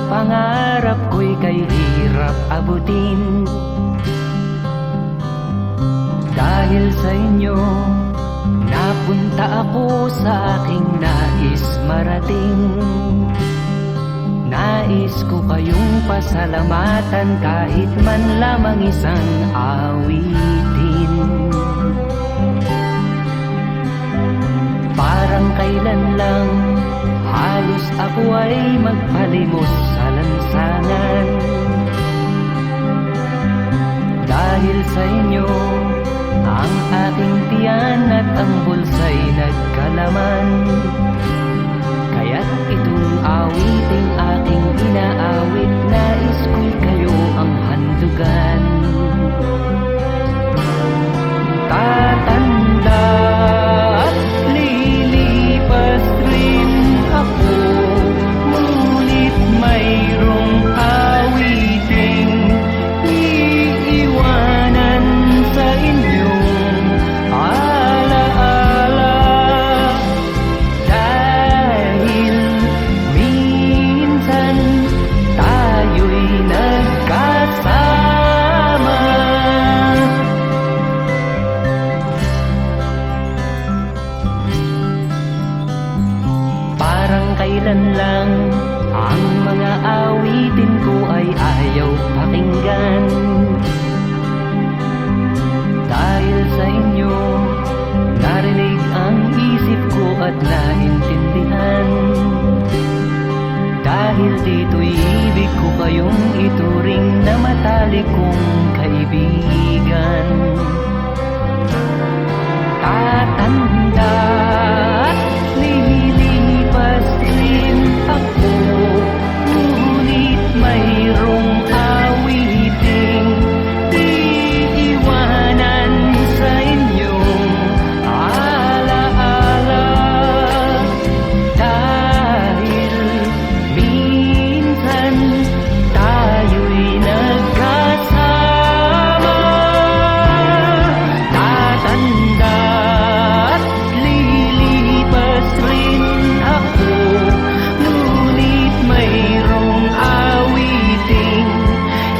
pangarap ko'y kay hirap abutin. Dahil sa inyo, napunta ako sa aking nais marating. Nais ko kayong pasalamatan kahit man lamang isang awitin. Parang kailan lang halos ako ay magpalimos sa lansangan. Dahil sa inyo, ang aking tiyan at ang bulsa'y nagkalaman. Kaya't itong awiting aking inaawit, nais ko'y kayo ang handugan. Tatanda at lilipas rin ako, ngunit mayroong awiting iiwanan sa inyong alaala. Dahil minsan tayo'y nagkasama. Parang kailan lang ang mga awitin ko ay ayaw pakinggan. Dahil sa inyo, narinig ang isip ko at naintindihan. Dahil dito'y ibig ko kayong ituring na matalik kong kaibigan. Tatanda at lilipas rin ako, ngunit mayroong awiting iiwanan sa inyong alaala. Dahil minsan tayo'y nagkasama. Tatanda at lilipas rin ako, ngunit mayroong awiting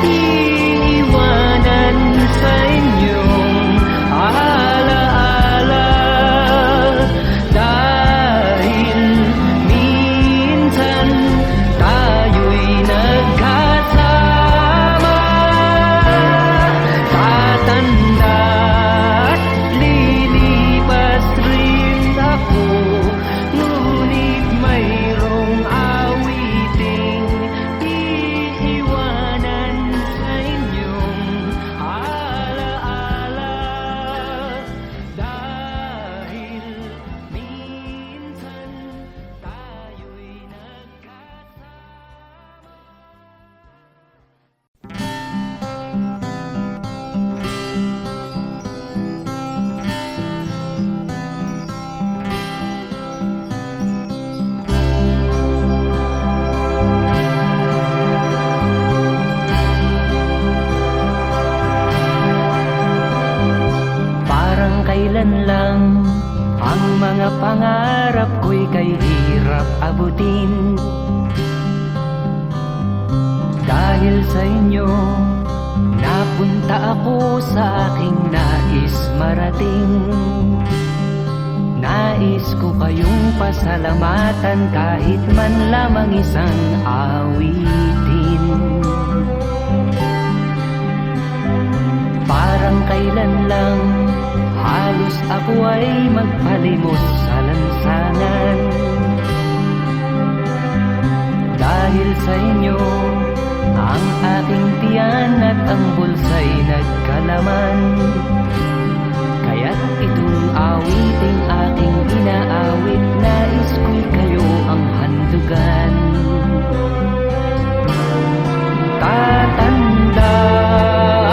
iiwanan sa inyong alaala. Dahil minsan tayo'y nagkasama. Tatanda at lilipas rin ako, ngunit mayroong awiting iiwanan sa inyong alaala. Dahil minsan tayo'y nagkasama. Parang kailan lang ang mga pangarap ko'y kay hirap abutin. Dahil sa inyo, napunta ako sa aking nais marating. Nais ko kayong pasalamatan kahit man lamang isang awitin. Parang kailan lang halos ako ay magpalimos sa lansangan. Dahil sa inyo, ang aking tiyan at ang bulsa'y nagkalaman. Kaya't itong awiting aking inaawit, nais ko'y kayo ang handugan. Tatanda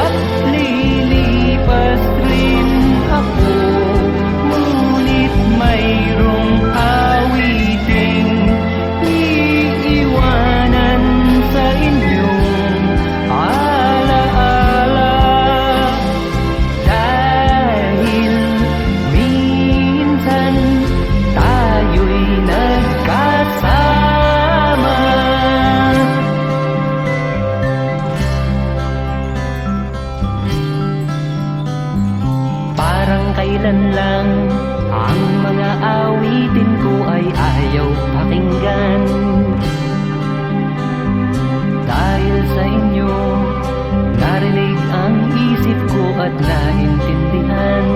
at lilipas rin ako, ngunit mayroong awiting iiwanan sa inyong alaala. kailan lang ang mga awitin ko ay ayaw pakinggan. Dahil sa inyo, narinig ang isip ko at naintindihan.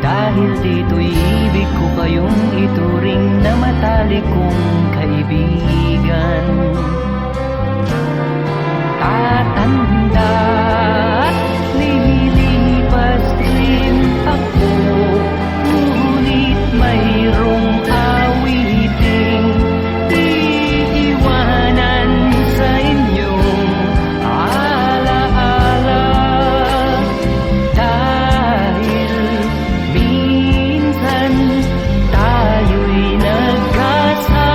Dahil dito'y ibig ko kayong ituring na matalik kong kaibigan. Tatanda at lilipas din ako, ngunit mayroong awiting iiwanan sa inyong alaala. Dahil minsan tayo'y nagkasama.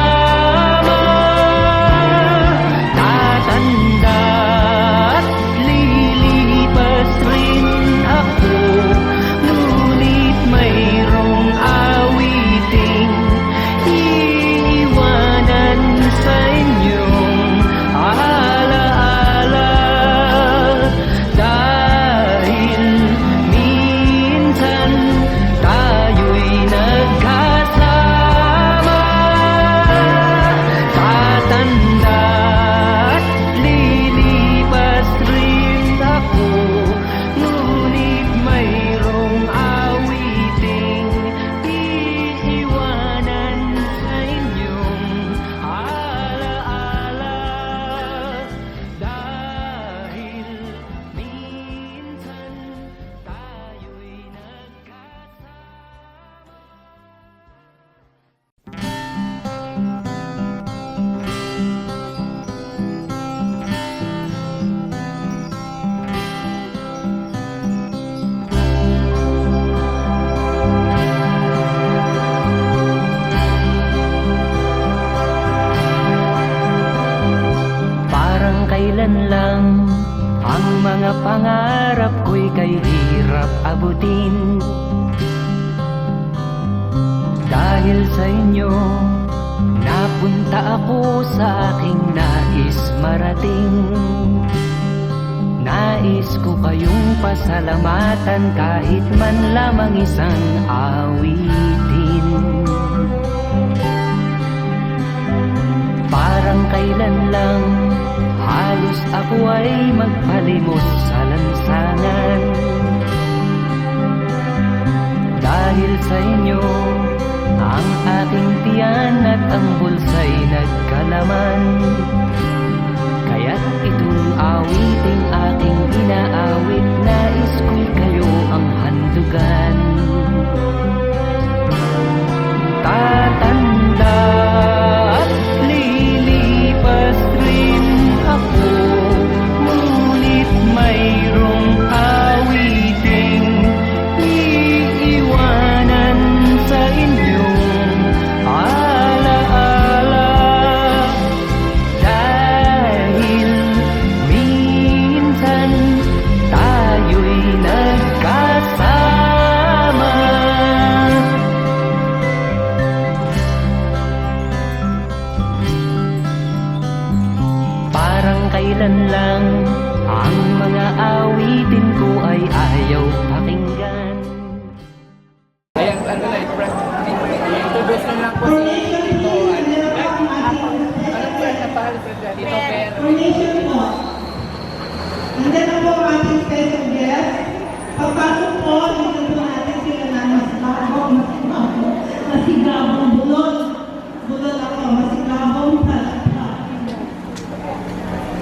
Tatanda at lilipas rin ako, ngunit mayroong awiting iiwanan sa inyong alaala. Dahil minsan tayo'y nagkasama. Tatanda at lilipas rin ako, ngunit mayroong awiting iiwanan sa inyong alaala. Dahil minsan tayo'y nagkasama. Parang kailan lang ang mga pangarap ko'y kay hirap abutin. Dahil sa inyo, napunta ako sa aking nais marating. Nais ko kayong pasalamatan kahit man lamang isang awitin. Parang kailan lang halos ako ay magpalimos sa lansangan. Dahil sa inyo, ang aking tiyan at ang bulsa'y nagkalaman. Kaya't itong awiting aking inaawit, nais ko'y kayo ang handugan. Tatanda at lilipas rin ako, ngunit mayroong awiting iiwanan sa inyong alaala. Dahil minsan tayo'y nagkasama. Parang kailan lang ang mga awitin ko ay ayaw pakinggan. Ayan, ano na, introduce nyo lang po si Tito, anong friend na pahal sa Tito Per? Nandiyan na po ang ating special guest. Pagpasok po, dito po natin sila na masigabong, bulon. Bulon ako, masigabong palapa.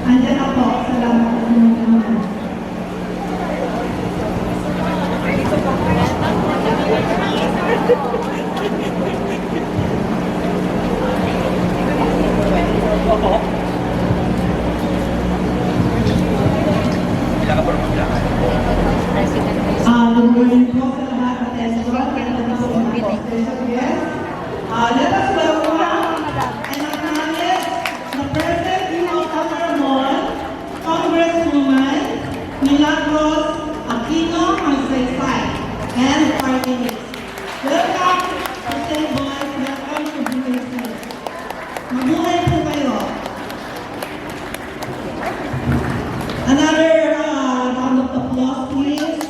Nandiyan na po, salamat po naman. Good morning po sa lahat at let us welcome and acknowledge the President of Camarón, Congresswoman Milagros Aquino Magsaysay, and party list. Welcome to St. Boys, welcome to BSC. Mabuhay po kayo. Another round of applause, please.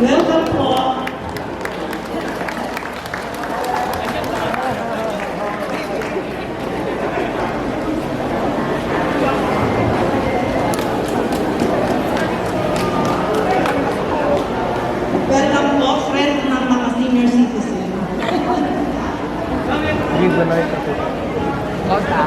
Welcome po. Welcome po, friend ng mga senior citizen. Kota.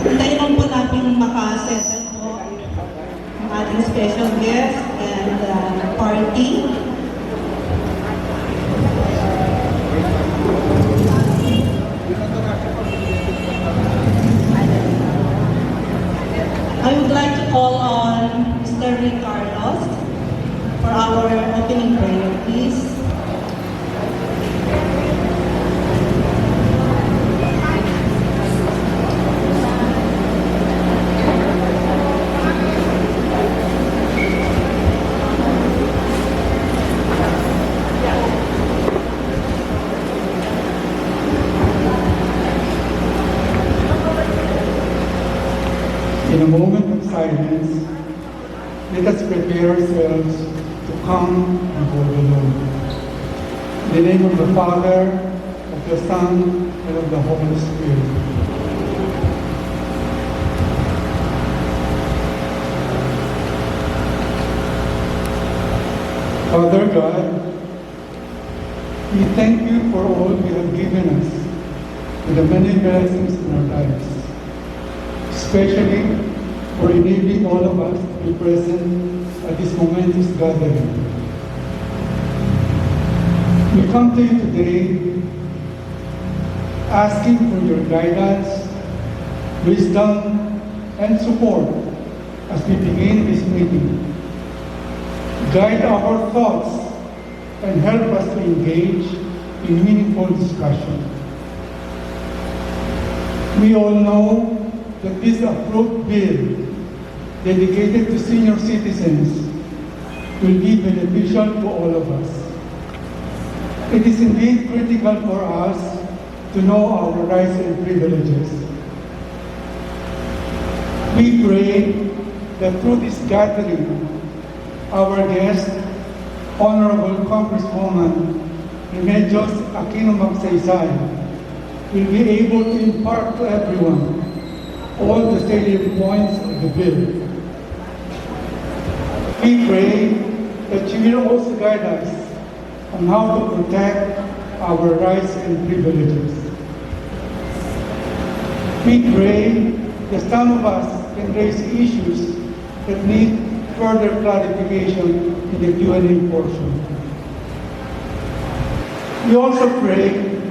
Hintayin lang po natin makasettle po ang ating special guest and party. I would like to call on Mr. Rick Carlos for our opening prayer, please. In a moment of silence, let us prepare ourselves to come before the Lord. In the name of the Father, of the Son, and of the Holy Spirit. Father God, we thank you for all you have given us and the many blessings in our lives, especially for enabling all of us to be present at this momentous gathering. We come to you today asking for your guidance, wisdom, and support as we begin this meeting. Guide our thoughts and help us to engage in meaningful discussion. We all know that this approved bill dedicated to senior citizens will be beneficial to all of us. It is indeed critical for us to know our rights and privileges. We pray that through this gathering, our guest, Honorable Congresswoman Remedios Aquino Magsaysay, will be able to impart to everyone all the salient points of the bill. We pray that she will also guide us on how to protect our rights and privileges. We pray that some of us can raise issues that need further clarification in the Q&A portion. We also pray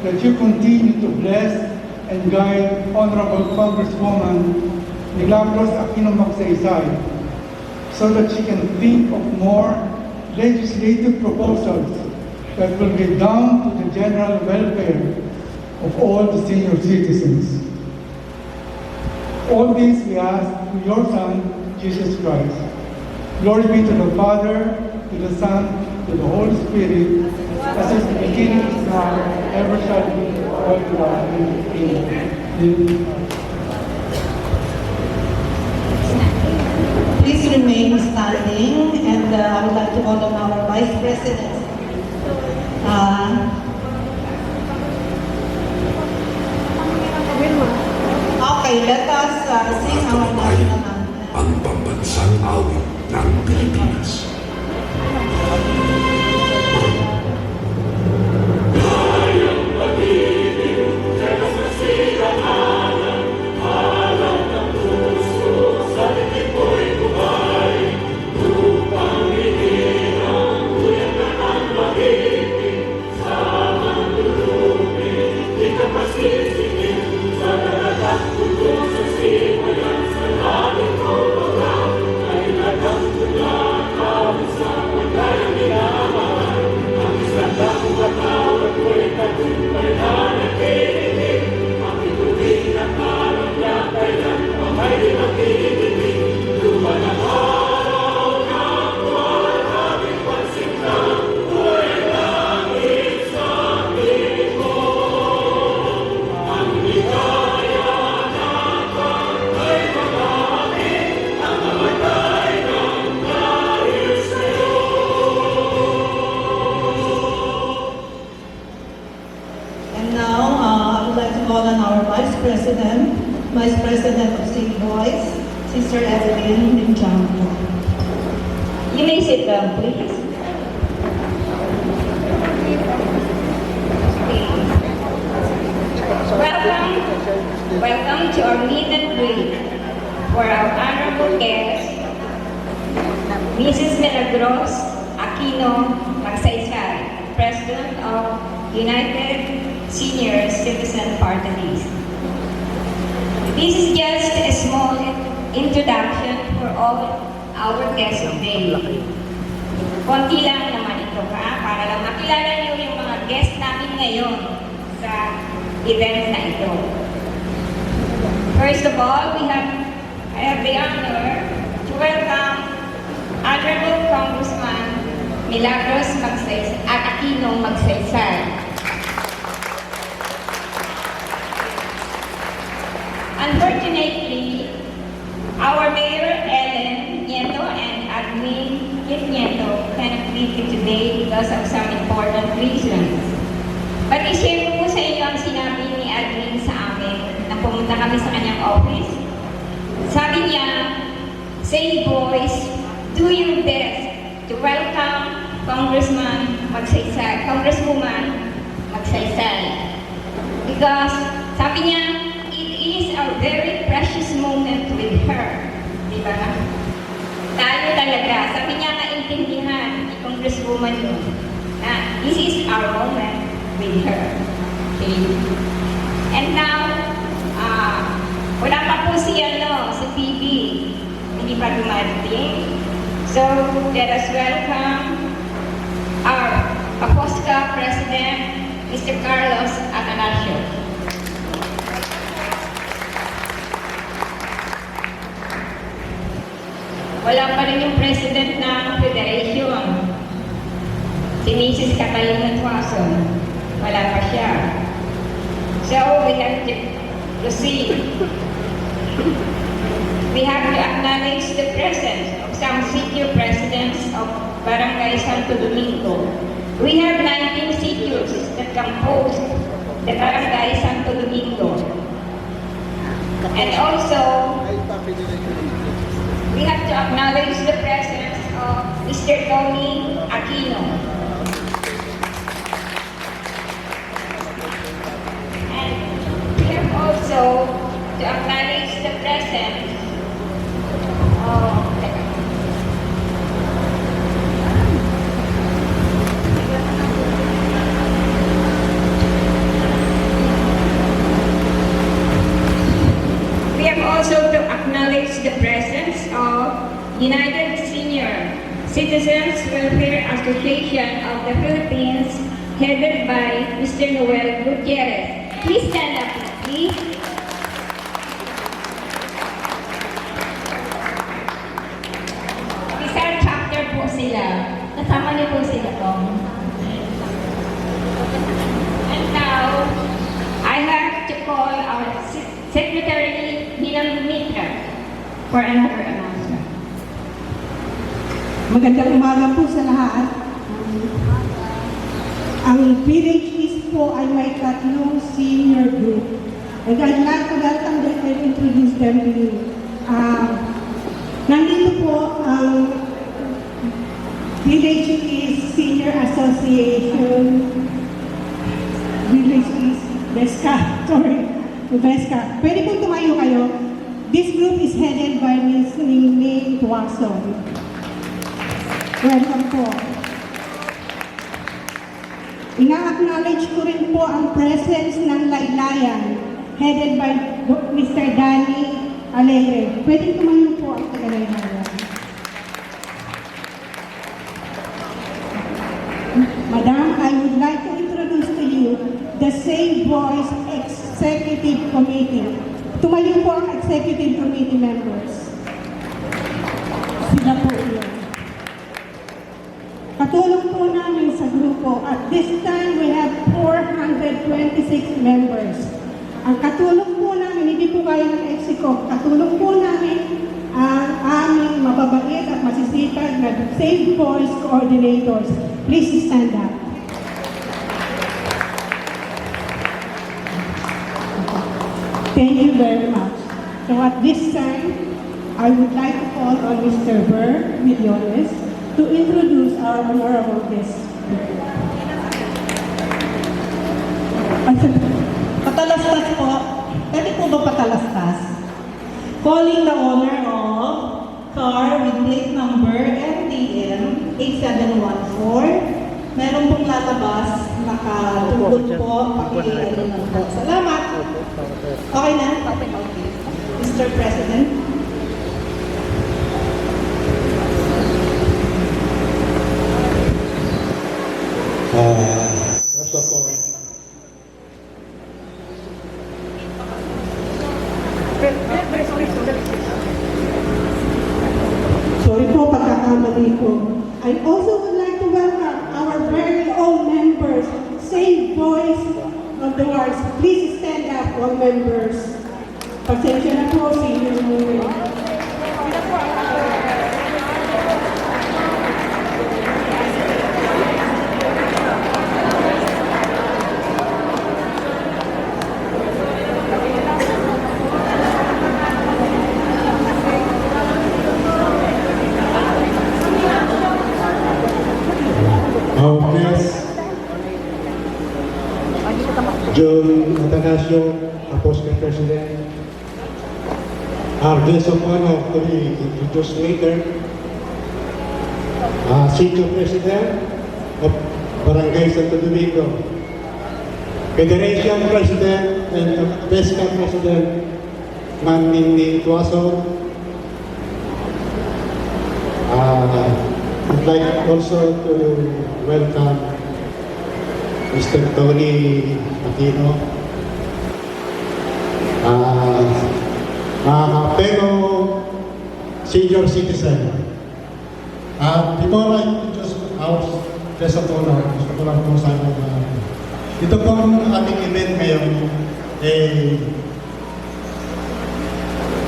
that you continue to bless and guide Honorable Congresswoman Milagros Aquino Magsaysay so that she can think of more legislative proposals that will get down to the general welfare of all the senior citizens. All this we ask through your Son, Jesus Christ. Glory be to the Father, to the Son, to the Holy Spirit, as is the beginning, is now, ever shall be, world without end. Amen. Please remain standing, and I would like to call on our Vice President. Okay, let us sing our national anthem. Ang pambansang awit ng Pilipinas. Sa President, Vice President of Save Boys, Sister Evelyn Minjango. You may sit down, please. Welcome to our meet and greet for our honorable guest, Mrs. Milagros Aquino Magsaysay, President of United Senior Citizen Party List. This is just a small introduction for all our guests today. Konti lang naman ito para lang makilala niyo yung mga guests namin ngayon sa event na ito. First of all, I have the honor to welcome Honorable Congressman Milagros Aquino Magsaysay. Unfortunately, our Mayor Ellen Nieto and Admin Kit Nieto cannot be here today because of some important reasons. But i-share ko po sa inyo ang sinabi ni Admin sa amin na pumunta kami sa kanyang office. Sabi niya, "Say boys, do your best to welcome Congresswoman Magsaysay. Because, sabi niya, it is a very precious moment with her." Diba? Tayo talaga. Sabi niya, naintindihan ni Congresswoman yun na this is our moment with her. Okay? And now, wala pa po si TV. Hindi pa dumating. So, let us welcome our APOSCA President, Mr. Carlos Atanasio. Wala pa rin yung President ng Federation, si Mrs. Catalina Tuason. Wala pa siya. So, we have to proceed. We have to acknowledge the presence of some senior presidents of Barangay Santo Domingo. We have 19 seniors that compose the Barangay Santo Domingo. And also, we have to acknowledge the presence of Mr. Tony Aquino. And we have also to acknowledge the presence of United Senior Citizens Welfare Association of the Philippines, headed by Mr. Noel Gutierrez. Please stand up, please. Isang chapter po sila. Kasama niyo po sila po. And now, I have to call our Secretary Nilang Mitra for another announcement. Magandang umaga po sa lahat. Ang Village East po ay may tatlong senior group. And I'd like to welcome them and introduce them to you. Nandito po ang Village East Senior Association. Village East Besca. Besca. Pwede po tumayo kayo. This group is headed by Ms. Ningning Tuason. Welcome po. Ina-acknowledge ko rin po ang presence ng Laylayan, headed by Mr. Danny Alegre. Pwede tumayo po ang Laylayan. Madam, I would like to introduce to you the Save Boys Executive Committee. Tumayo po ang Executive Committee members. Sila po yun. Katulong po namin sa grupo. At this time, we have 426 members. Ang katulong po namin, hindi po kaya ng EXICOM. Katulong po namin ang aming mababait at masisipag na Save Boys Coordinators. Please stand up. Thank you very much. So at this time, I would like to call on Mr. Burr Millones to introduce our honorable guest. Patalastas po. Pwede po ba patalastas? Calling the owner of car with plate number MTM 8714. Meron pong lalabas, nakatulog po, paki-ano lang po. Salamat. Okay na? Mr. President. First of all, Sorry po, pagkakamali ko. I also would like to welcome our very own members, Save Boys of the Wars. Please stand up, all members. Pasensya na po, senior moment. our guest, John Atanasio, Apostle President, our guest of honor to be introduced later, Senior President of Barangay Santo Domingo, Federation President and PESCA President, Manning Tuaso. I'd like also to welcome Mr. Tony Aquino, mga fellow senior citizen. Before I introduce our guest of honor, gusto ko lang po sana ito pong ating event ngayon,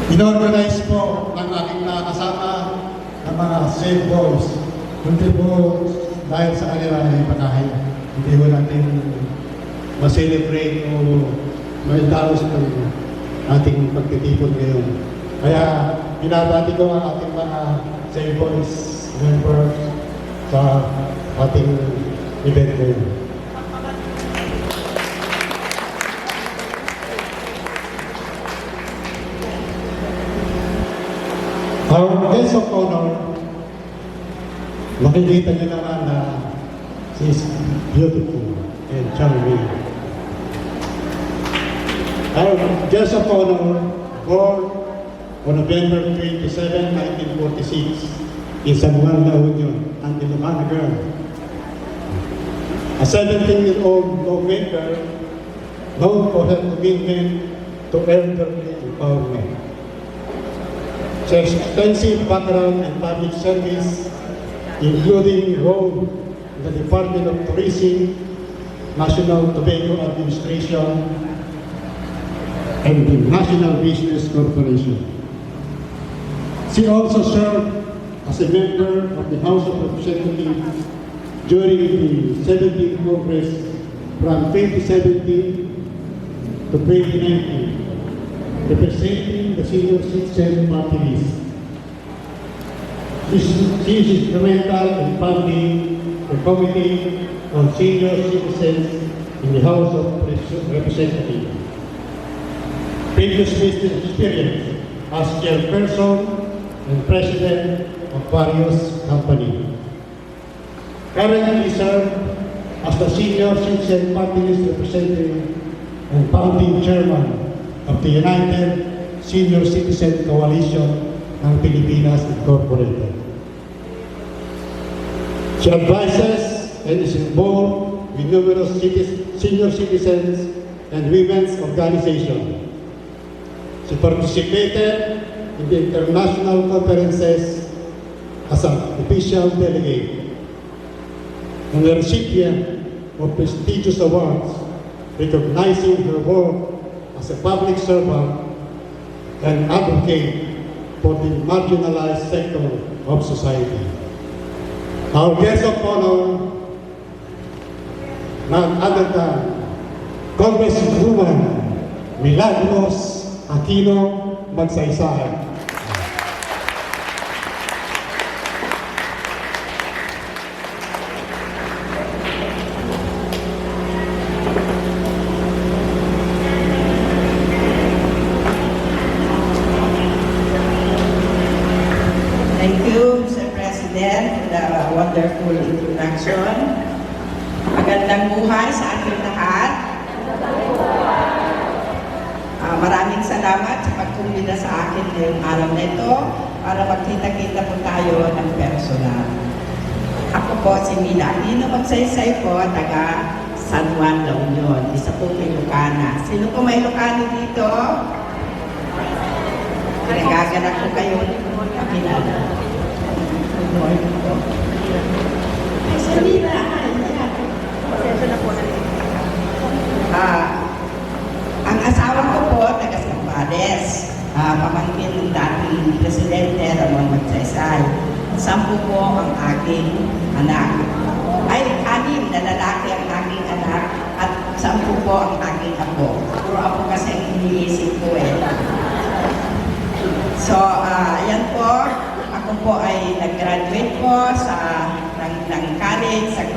inorganize po ng aking nakasama ng mga Save Boys. Kundi po dahil sa kanila ay pagkain. Hindi ko natin ma-celebrate o ma-indulge ng ating pagtitipon ngayon. Kaya binabati ko ang ating mga Save Boys members sa ating event ngayon. Our guest of honor, makikita niyo naman na she is beautiful and charming. Our guest of honor, born on November 27, 1946, in San Juan, La Union, an Ilocano girl. A 17-year-old lawmaker known for her commitment to elderly empowerment. She has extensive background in public service, including role in the Department of Tourism, National Tobacco Administration, and the National Business Corporation. She also served as a member of the House of Representatives during the 17th Congress from 2017 to 2019. Representing the senior citizen party list. She is instrumental in founding the Committee on Senior Citizens in the House of Representatives. Previous business experience as chairperson and president of various companies. Currently served as the senior citizen party list representative and founding chairman of the United Senior Citizen Coalition ng Pilipinas Incorporated. She advises and is involved with numerous senior citizens and women's organizations. She participated in the international conferences as an official delegate and a recipient of prestigious awards recognizing her work as a public servant and advocate for the marginalized sector of society. Our guest of honor, none other than Congresswoman Milagros Aquino Magsaysay. Thank you, Mr. President, for the wonderful introduction. Magandang buhay sa ating lahat. Maraming salamat sa pagkumbida sa akin ngayong araw na ito para magkita-kita po tayo ng personal. Ako po si Mina Aquino Magsaysay po, taga San Juan, La Union. Isa po Ilocana. Sino po may Ilocano dito? Nagaganap ko kayo pakilala. Ang asawa ko po, taga Zambales. Pamangkin ng dating Presidente Ramon Magsaysay. 10 po ang aking anak. Ay, 6 na lalaki ang aking anak at 10 po ang aking apo. Puro apo kasi ang iniisip ko eh. So, yan po. Ako po ay nag-graduate po ng college sa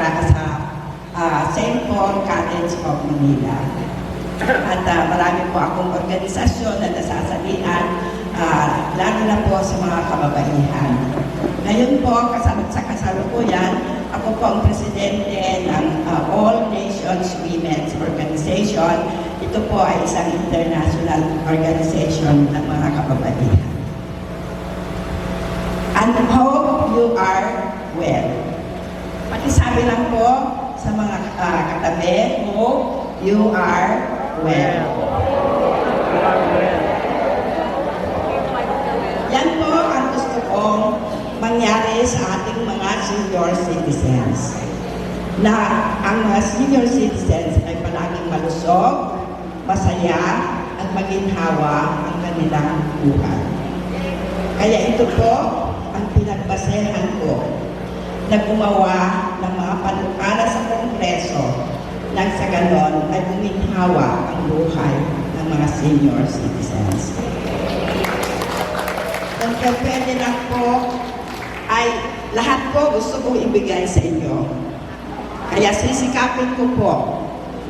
St. Paul College of Manila. At marami po akong organisasyon na nasasalian, lalo na po sa mga kababaihan. Ngayon po, kasama sa kasalukuyan, ako po ang presidente ng All Nations Women's Organization. Ito po ay isang international organization ng mga kababaihan. And hope you are well. Pakisabi lang po sa mga katabi, hope you are well. Yan po ang gusto kong mangyari sa ating mga senior citizens. Na ang mga senior citizens ay palaging malusog, masaya, at maginhawa ang kanilang buhay. Kaya ito po ang pinagbasehan ko na gumawa ng mga panukala sa Kongreso nang sa ganon ay guminhawa ang buhay ng mga senior citizens. Kung pwede lang po, ay lahat po gusto kong ibigay sa inyo. Kaya sisikapin ko po,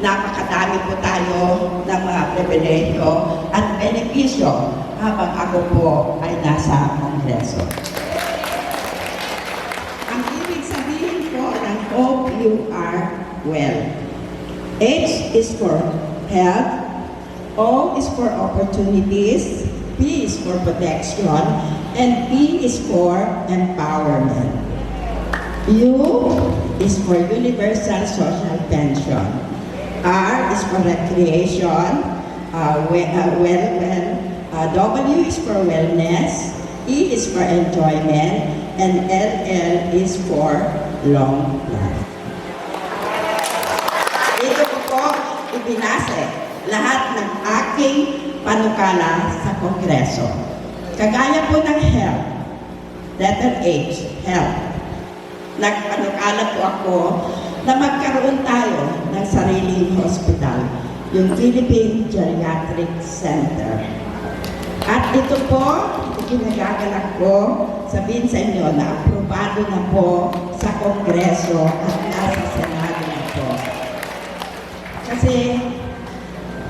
napakadami po tayo ng mga pribilehiyo at benepisyo habang ako po ay nasa Kongreso. Ang ibig sabihin po ng hope you are well. H is for health, O is for opportunities, P is for protection, and P is for empowerment. U is for universal social pension. R is for recreation, W is for wellness, E is for enjoyment, and LL is for long life. Ito po ibinase lahat ng aking panukala sa Kongreso. Kagaya po ng health, letter H, health. Nagpanukala po ako na magkaroon tayo ng sariling hospital, yung Philippine Geriatric Center. At ito po, ikinagagalak ko, sabihin sa inyo na aprobado na po sa Kongreso at nasa Senado na po. Kasi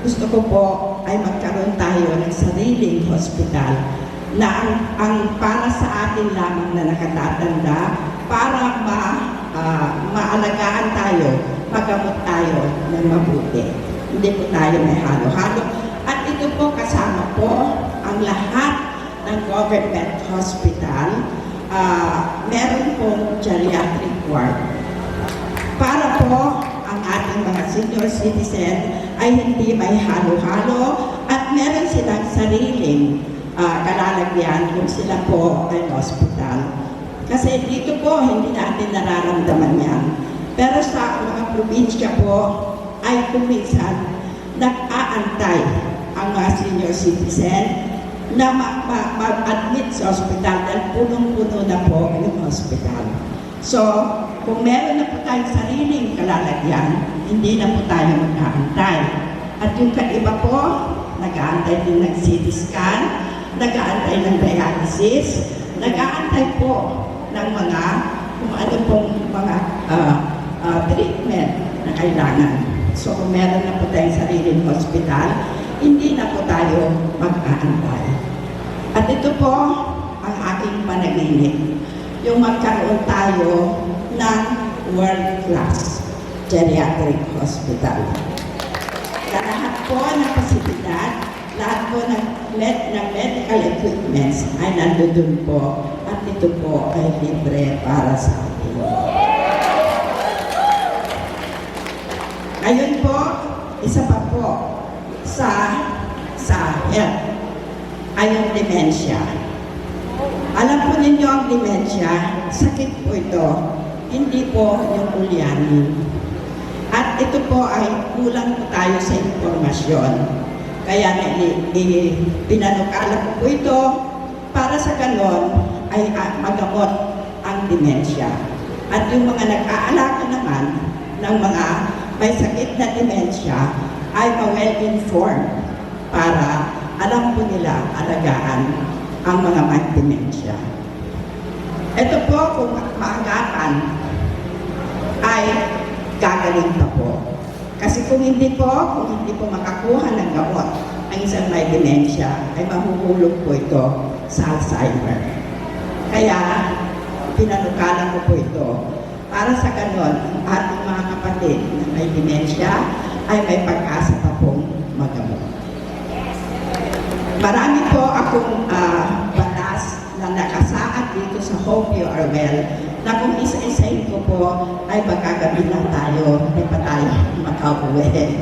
gusto ko po ay magkaroon tayo ng sariling hospital na ang para sa atin lamang na nakatatanda para maalagaan tayo, magamot tayo ng mabuti. Hindi po tayo may halo-halo. At ito po kasama po ang lahat ng government hospital. Meron pong geriatric ward. Para po ang ating mga senior citizen ay hindi may halo-halo at meron silang sariling kalalagyan kung sila po ay hospital. Kasi dito po, hindi natin nararamdaman yan. Pero sa mga probinsya po, ay kuminsan nag-aantay ang mga senior citizen na ma-admit sa hospital dahil punong-puno na po yung hospital. So, kung meron na po tayong sariling kalalagyan, hindi na po tayo mag-aantay. At yung kaiba po, nag-aantay din ng CT scan, nag-aantay ng dialysis, nag-aantay po ng mga kung ano pong mga treatment na kailangan. So kung meron na po tayong sariling hospital, hindi na po tayo mag-aantay. At ito po ang aking panaginip, yung magkaroon tayo ng world-class geriatric hospital. Sa lahat po ng pasilidad, lahat po ng medical equipments ay nandoon po at ito po ay libre para sa atin. Ngayon po, isa pa po sa health ay yung dementia. Alam po ninyo ang dementia, sakit po ito, hindi po yung ulyanin. At ito po ay kulang po tayo sa impormasyon. Kaya pinanukala ko po ito para sa ganon ay magamot ang dementia. At yung mga nag-aalaga naman ng mga may sakit na dementia ay well-informed para alam po nila alagaan ang mga may dementia. Ito po kung maagapan ay gagaling pa po. Kasi kung hindi po makakuha ng gamot ang isang may dementia, ay mahuhulog po ito sa Alzheimer. Kaya, pinanukalan ko po ito. Para sa ganon, ang ating mga kapatid na may dementia ay may pag-asa pa pong magamot. Marami po akong batas na nakasaad dito sa Hope You Are Well na kung isa-isahin ko po ay magkagabi lang tayo, hindi pa tayo makauwi.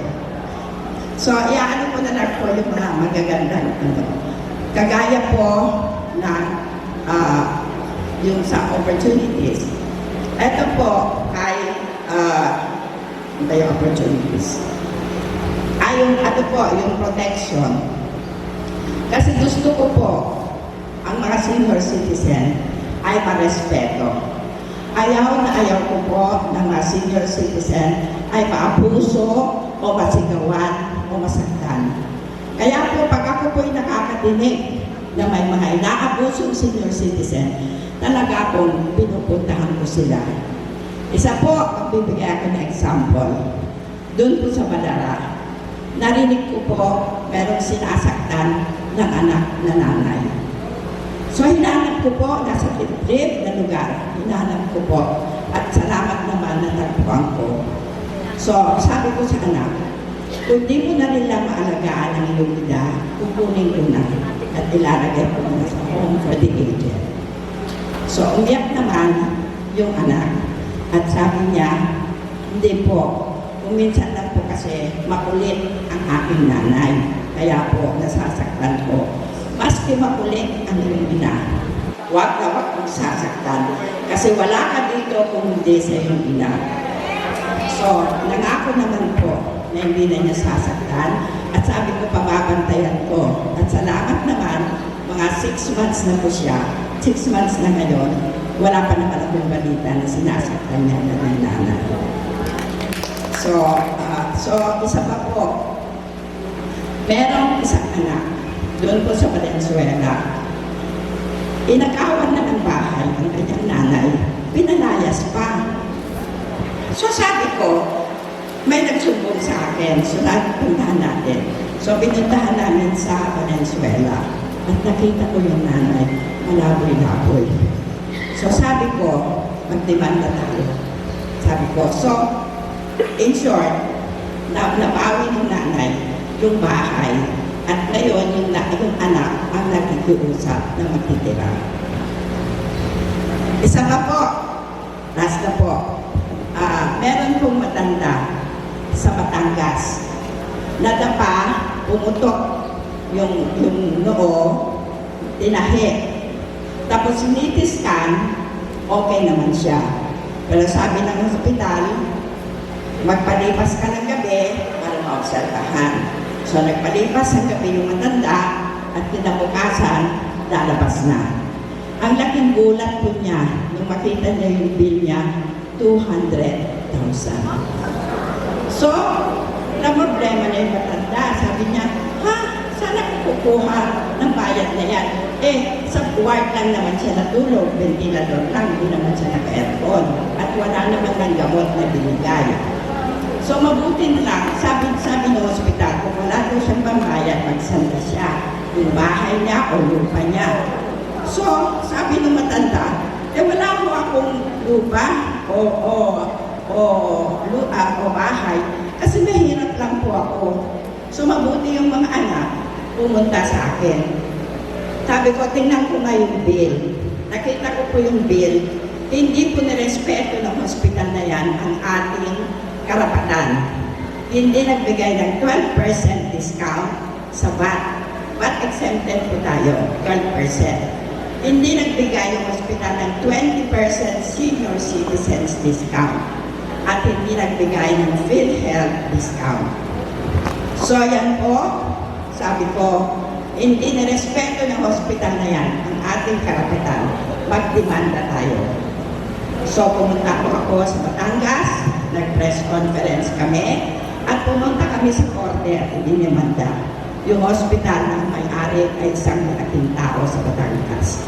So, iaano ko na lang po yung mga magagandang kagaya po na yung sa opportunities. Ito po ay yung opportunities. Ay yung ano po, yung protection. Kasi gusto ko po ang mga senior citizen ay marespeto. Ayaw na ayaw ko po ng mga senior citizen ay maabuso o masigawan o masaktan. Kaya po pag ako po'y nakakadinig na may mga inaabusong senior citizen, talaga pong pinupuntahan ko sila. Isa po, magbibigay ako ng example. Doon po sa Balara, narinig ko po merong sinasaktan ng anak na nanay. So, hinanap ko po, nasa liblib na lugar, hinanap ko po, at salamat naman na tagpuan ko. So, sabi ko sa anak, kung di mo na nila maalagaan ang iyong ida, kukunin ko na at ilalagay ko na sa home for the aged. So, umiyak naman yung anak at sabi niya, hindi po, kung minsan lang po kasi makulit ang aking nanay, kaya po nasasaktan ko. Maski makulit ang iyong ina, huwag na huwag kong sasaktan kasi wala ka dito kung hindi sa iyong ina. So, nangako naman po na hindi na niya sasaktan at sabi ko pababantayan ko. At salamat naman, mga 6 months na po siya, 6 months na ngayon, wala pa naman akong balita na sinasaktan niya na ng nanay. So, isa pa po, merong isang anak, doon po sa Valenzuela, inakawan na ng bahay ang kanyang nanay, pinalayas pa. So sabi ko, may nagsumbong sa akin, so puntahan natin. So pinuntahan namin sa Valenzuela at nakita ko yung nanay, malaboy-laboy. So sabi ko, magdemanda tayo. Sabi ko, so in short, nabawi ng nanay yung bahay at ngayon yung anak ang nakikiusap na magtitira. Isa pa po, last na po, meron pong matanda sa Batangas. Nadapa, pumutok yung noo, tinahi. Tapos scan, okay naman siya. Pero sabi ng hospital, magpalipas ka ng gabi para maobserbahan. So nagpalipas ang gabi yung matanda at kinabukasan, lalabas na. Ang laking gulat po niya, nung makita niya yung bill niya, 200,000. So, na problema na yung matanda. Sabi niya, ha? Saan ako kukuha ng bayad na yan? Eh, sa ward lang naman siya natulog, ventilador lang, hindi naman siya naka-aircon. At wala naman ng gamot na binigay. So mabuti na lang, sabi ng ospital, kung wala daw siyang pambayad, magsanda siya. Yung bahay niya o lupa niya. So, sabi ng matanda, wala mo akong lupa o bahay kasi mahirap lang po ako. So mabuti yung mga anak pumunta sa akin. Sabi ko, tingnan ko nga yung bill. Nakita ko po yung bill. Hindi po nirespeto ng hospital na yan ang ating karapatan. Hindi nagbigay ng 12% discount sa VAT. VAT exempted po tayo, 12%. Hindi nagbigay yung hospital ng 20% senior citizens discount. At hindi nagbigay ng PhilHealth discount. So yan po, sabi ko, hindi nirespeto ng hospital na yan ang ating karapatan. Magdemanda tayo. So pumunta po ako sa Batangas, nag-press conference kami, at pumunta kami sa korte at dinimanda. Yung hospital na may-ari ay isang malaking tao sa Batangas.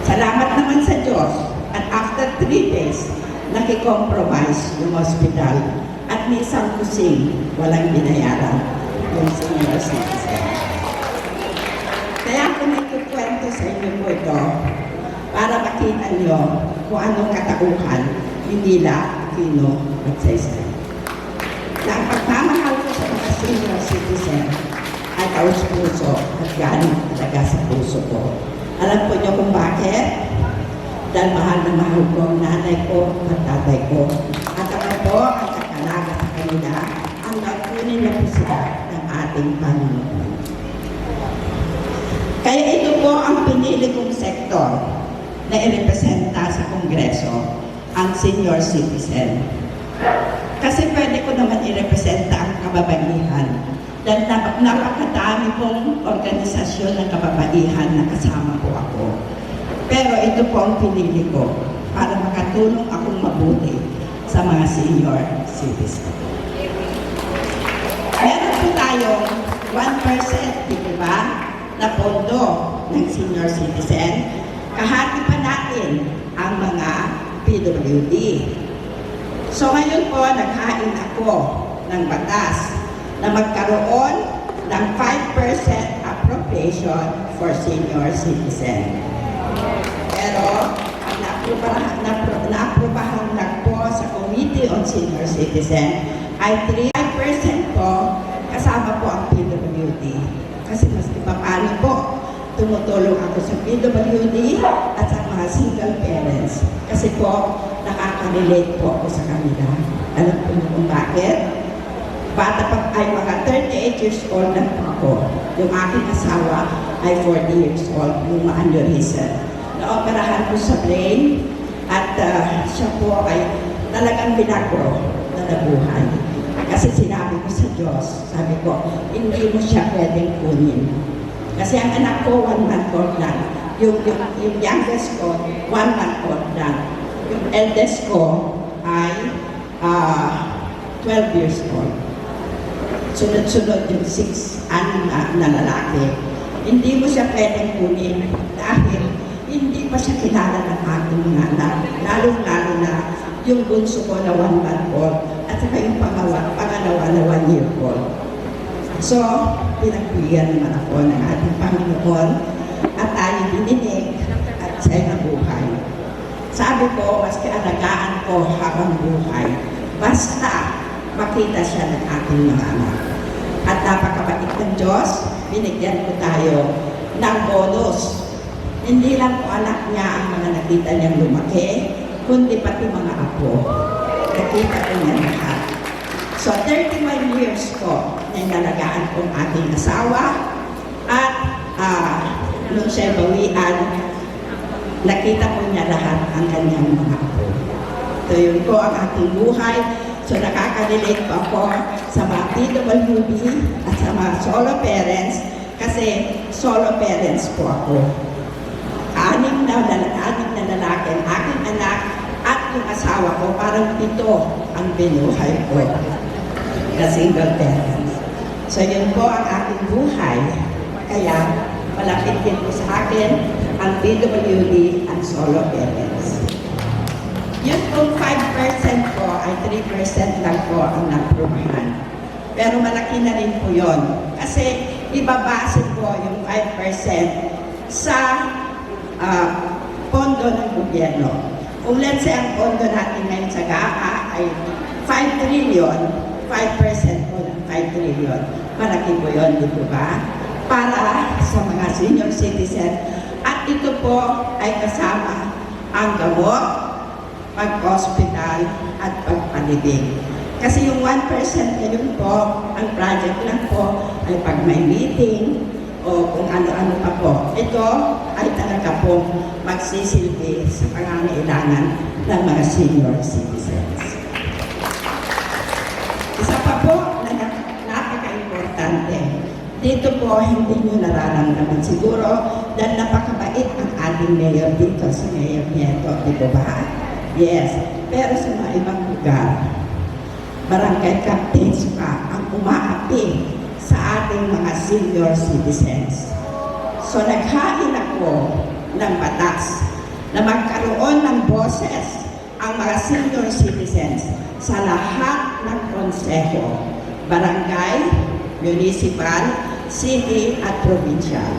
Salamat naman sa Diyos. At after 3 days, nakicompromise yung hospital at may isang kusing walang binayaran yung senior citizen. Kaya kung ikukwento sa inyo po ito, para makita nyo kung anong katauhan ni Nila Aquino at Saysay. Na ang pagmamahal ko sa mga senior citizen ay taos-puso at galing talaga sa puso ko. Alam po nyo kung bakit? Dahil mahal na mahal ko ang nanay ko at tatay ko. At ako po ang kakalaga sa kanila ang nagkunin na po sila ng ating Panginoon. Kaya ito po ang pinili kong sektor na irepresenta sa Kongreso, ang senior citizen. Kasi pwede ko naman irepresenta ang kababaihan dahil napakadami pong organisasyon ng kababaihan na kasama po ako. Pero ito po ang pinili ko para makatulong akong mabuti sa mga senior citizen. Meron po tayong 1%, di ba, na pondo ng senior citizen. Kahati pa natin ang mga PWD. So ngayon po, naghain ako ng batas na magkaroon ng 5% appropriation for senior citizen. Pero, ang naaprubahan lang po sa Committee on Senior Citizen ay 3% po kasama po ang PWD. Kasi mas paano po, tumutulong ako sa PWD at sa mga single parents. Kasi po, nakaka-relate po ako sa kanila. Alam po niyo kung bakit? Bata pa ay mga 38 years old na po ako. Yung aking asawa ay 40 years old, yung ma-aneurysm. Na-operahan ko sa brain at siya po ay talagang binagro na nabuhay. Kasi sinabi ko sa Diyos, sabi ko, hindi mo siya pwedeng kunin. Kasi ang anak ko, 1 month old lang. Yung youngest ko, 1 month old lang. Yung eldest ko ay 12 years old. Sunod-sunod yung 6 na lalaki. Hindi mo siya pwedeng kunin dahil hindi pa siya kilala ng ating mga anak. Lalo-lalo na yung bunso ko na 1 month old at saka yung pangalawa na 1 year old. So, pinagbigyan naman ako ng ating Panginoon at tayo dininig at siya'y nabuhay. Sabi ko, maski alagaan ko habang buhay, basta makita siya ng ating mga anak. At napakabait ng Diyos, binigyan ko tayo ng bonus. Hindi lang po anak niya ang mga nakita niyang lumaki, kundi pati mga apo. Nakita ko niya lahat. So, 31 years po na inalagaan kong aking asawa at nung siya bawian, nakita ko niya lahat ang kanyang mga apo. So, yun po ang aking buhay. So, nakaka-relate po ako sa mga PWD at sa mga solo parents kasi solo parents po ako. Anim na lalaki ang aking anak at yung asawa ko, parang ito ang binuhay ko na single parents. So yun po ang aking buhay. Kaya malapit din po sa akin ang PWD at solo parents. Yun pong 5% po ay 3% lang po ang naprubahan. Pero malaki na rin po yun. Kasi ibabase po yung 5% sa pondo ng gobyerno. Kung let's say ang pondo natin ngayon sa GAA ay 5 trillion, 5% po ng 5 trillion. Malaki po yun, di po ba? Para sa mga senior citizen. At ito po ay kasama ang gamot, pag-hospital at pagpalibing. Kasi yung 1% ngayon po, ang project lang po ay pag may meeting o kung ano-ano pa po. Ito ay talaga po magsisilbi sa pangangailangan ng mga senior citizens. Isa pa po na napaka-importante, dito po hindi nyo nararamdaman siguro dahil napakabait ang ating mayor dito, si Mayor Nieto, di ba ba? Yes, pero sa mga ibang lugar, barangay captains pa ang umaapi sa ating mga senior citizens. So naghain ako ng batas na magkaroon ng boses ang mga senior citizens sa lahat ng konseho, barangay, municipal, city at provincial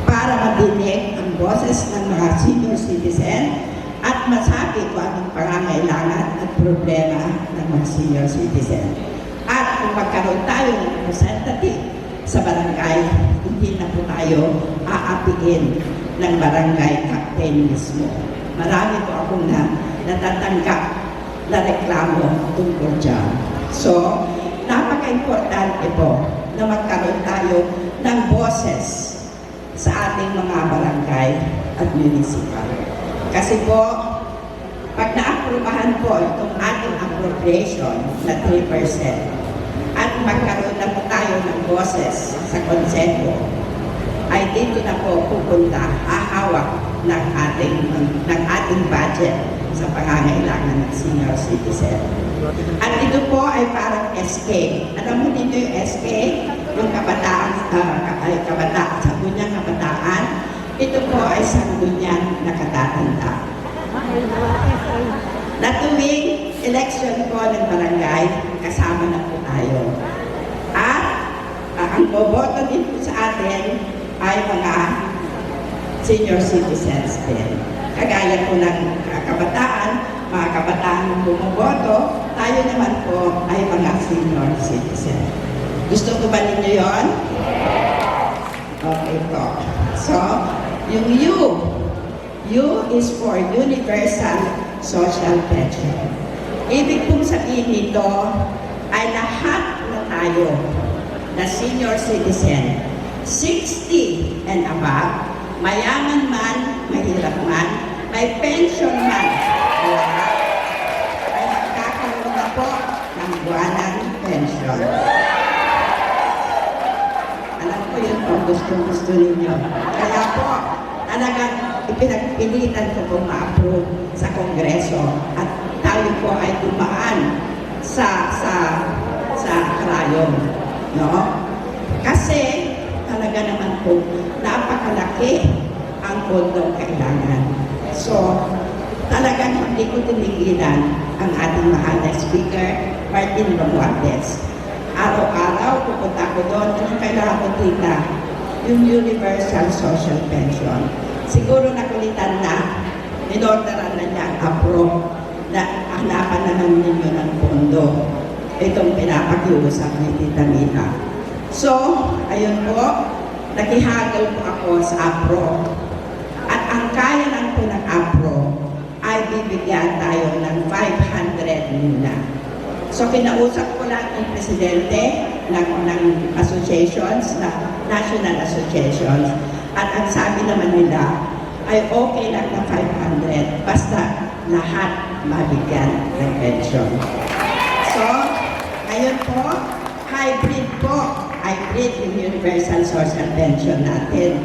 para madinig ang boses ng mga senior citizen at masabi kung anong pangangailangan at problema ng mga senior citizen. At kung magkaroon tayo ng representative sa barangay, hindi na po tayo aapiin ng barangay captain mismo. Marami po akong natatanggap na reklamo tungkol dyan. So, napaka-importante po na magkaroon tayo ng boses sa ating mga barangay at municipal. Kasi po, pag na-aprobahan po itong ating appropriation na 3% at magkaroon na po tayo ng boses sa konseho, ay dito na po pupunta, hahawak ng ating budget sa pangangailangan ng senior citizen. At ito po ay parang SK. Alam mo dito yung SK, yung kabataan, sangguniang kabataan. Ito po ay sangguniang nakatatanda. Na tuwing election po ng barangay, kasama na po tayo. At ang boboto din po sa atin ay mga senior citizens din. Kagaya po ng kabataan, mga kabataan na bumoboto, tayo naman po ay mga senior citizen. Gusto ko ba ninyo yun? Okay po. So, yung U is for Universal Social Pension. Ibig pong sabihin nito ay lahat na tayo na senior citizen, 60 and above, mayaman man, mahirap man, may pension man, lahat ay magkakaroon na po ng buwanang pension. Alam ko yun po, gusto ninyo. Kaya po, talagang ipinagpilitan ko pong ma-approve sa Kongreso at tayo po ay dumaan sa karayom. No? Kasi talaga naman po napakalaki ang pondong kailangan. So, talagang hindi ko tinigilan ang ating mahal na speaker, Martin Romualdez. Araw-araw pupunta ko doon, anong kailangan ko tita? Yung Universal Social Pension. Siguro nakulitan na, inorderan na niya ang approve na hanapan naman ninyo ng pondo. Itong pinapakiusap ni Tita Mina. So, ayun po, nakihagol po ako sa approve. At ang kaya lang po ng approve ay bibigyan tayo ng 500 muna. So, kinausap ko lang ng presidente ng associations, na national associations, at ang sabi naman nila ay okay lang na 500 basta lahat mabigyan ng pension. So, ngayon po, hybrid yung Universal Social Pension natin.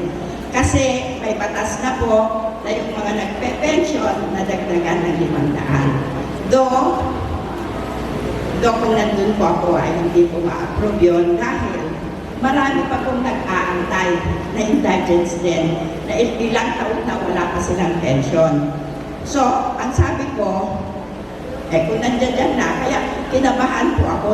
Kasi may batas na po na yung mga nagpe-pension na dagdagan ng 500. Though kung nandun po ako ay hindi po ma-approve yun dahil marami pa pong nag-aantay na indigents din, na ilang taon na wala pa silang pension. So, ang sabi ko, kung nandiyan na, kaya kinabahan po ako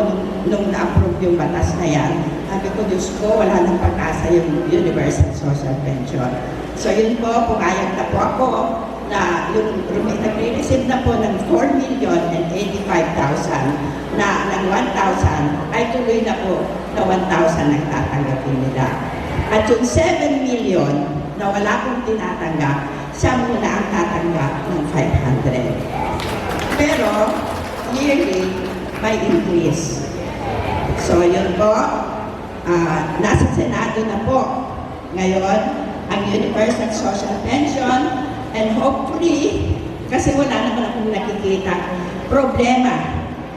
nung na-approve yung batas na yan. Sabi ko, Diyos ko, wala nang pag-asa yung Universal Social Pension. So yun po, pumayag na po ako na yung nag-receive na po ng 4,085,000 na ng 1,000 ay tuloy na po na 1,000 ang tatanggapin nila. At yung 7 million na wala pong tinatanggap, siya muna ang tatanggap ng 500. Pero, yearly, may increase. So, yun po, nasa Senado na po ngayon ang Universal Social Pension, and hopefully, kasi wala naman akong nakikita problema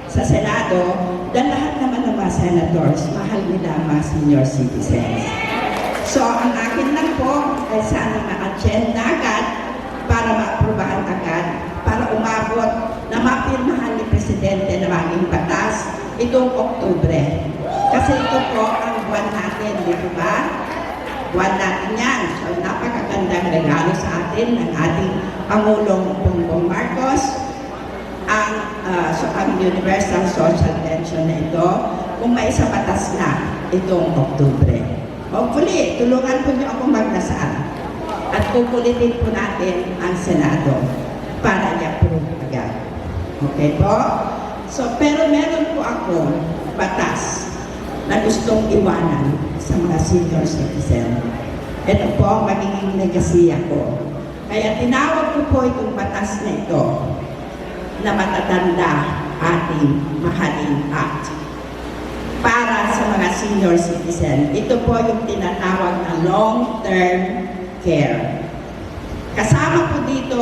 sa Senado, dahil lahat naman ng mga senators, mahal nila ang mga senior citizens. So, ang akin lang po ay sana ma-agenda agad para ma-aprobahan agad, para umabot na mapirmahan ni Presidente na maging batas itong Oktubre. Kasi ito po ang buwan natin, di ba? Buwan natin yan. So, napakagandang regalo sa atin ng ating Pangulong Bongbong Marcos, ang Universal Social Pension na ito, kung may isa batas na itong Oktubre. Hopefully, tulungan po niyo ako magdasal at kukulitin po natin ang Senado para i-approve agad. Okay po? So, pero meron po ako batas na gustong iwanan sa mga senior citizen. Ito po ang magiging negasiya ko. Kaya tinawag ko po itong batas na ito na matatanda ating mahalin act para sa mga senior citizen. Ito po yung tinatawag na long-term care. Kasama po dito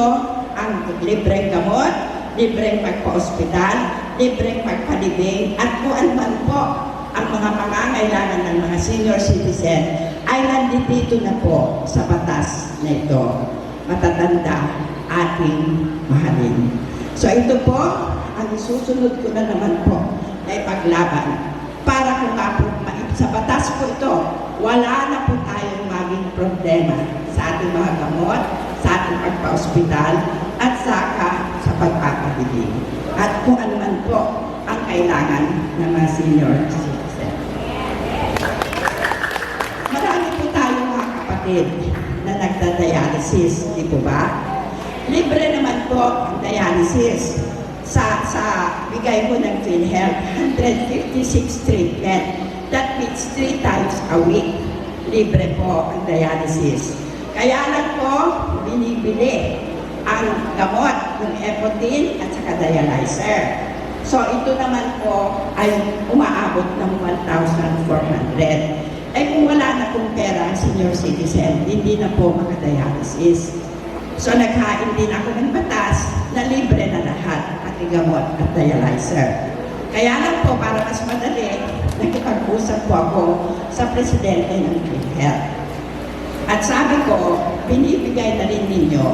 ang libreng gamot, libreng magpa-ospital, libreng magpalibing, at kung ano man po ang mga pangangailangan ng mga senior citizen ay nandito na po sa batas na ito. Matatanda ating mahalin. So ito po, ang isusunod ko na naman po ay paglaban para kung sa batas po ito, wala na po tayong maging problema sa ating mga gamot, sa ating pagpa-ospital, at saka sa pagpapabiling. At kung ano man po ang kailangan ng mga senior citizen. Marami po tayong mga kapatid na nagda-dialysis, di po ba? Libre naman po ang dialysis. Sa bigay po ng PhilHealth, 156 treatment. That means 3 times a week. Libre po ang dialysis. Kaya lang po, binibili ang gamot, yung Epotin at saka dialyzer. So ito naman po ay umaabot ng 1,400. Eh kung wala na pong pera ang senior citizen, hindi na po makadialysis. So naghain din ako ng batas na libre na lahat, pati gamot at dialyzer. Kaya lang po, para mas madali, nakipag-usap po ako sa presidente ng PhilHealth. At sabi ko, binibigay na rin ninyo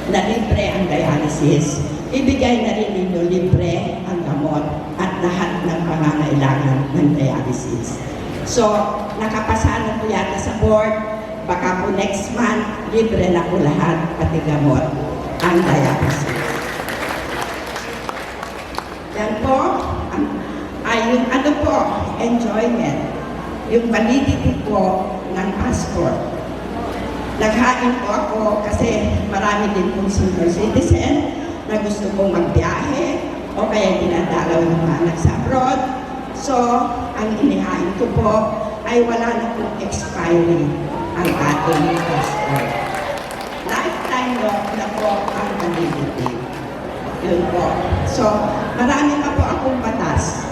na libre ang dialysis, ibigay na rin ninyo libre ang gamot at lahat ng pangangailangan ng dialysis. So, nakapasa na po yata sa board, baka po next month, libre na po lahat, pati gamot, ang dialysis. Yan po, ay yung ano po, enjoyment, yung validity po ng passport. Naghain po ako kasi marami din pong senior citizen na gusto kong magbiyahe o kaya dinadalaw ng mga anak sa abroad. So, ang inihain ko po ay wala na pong expiry ang ating passport. Lifetime na po ang validity. Yun po. So, marami pa po akong batas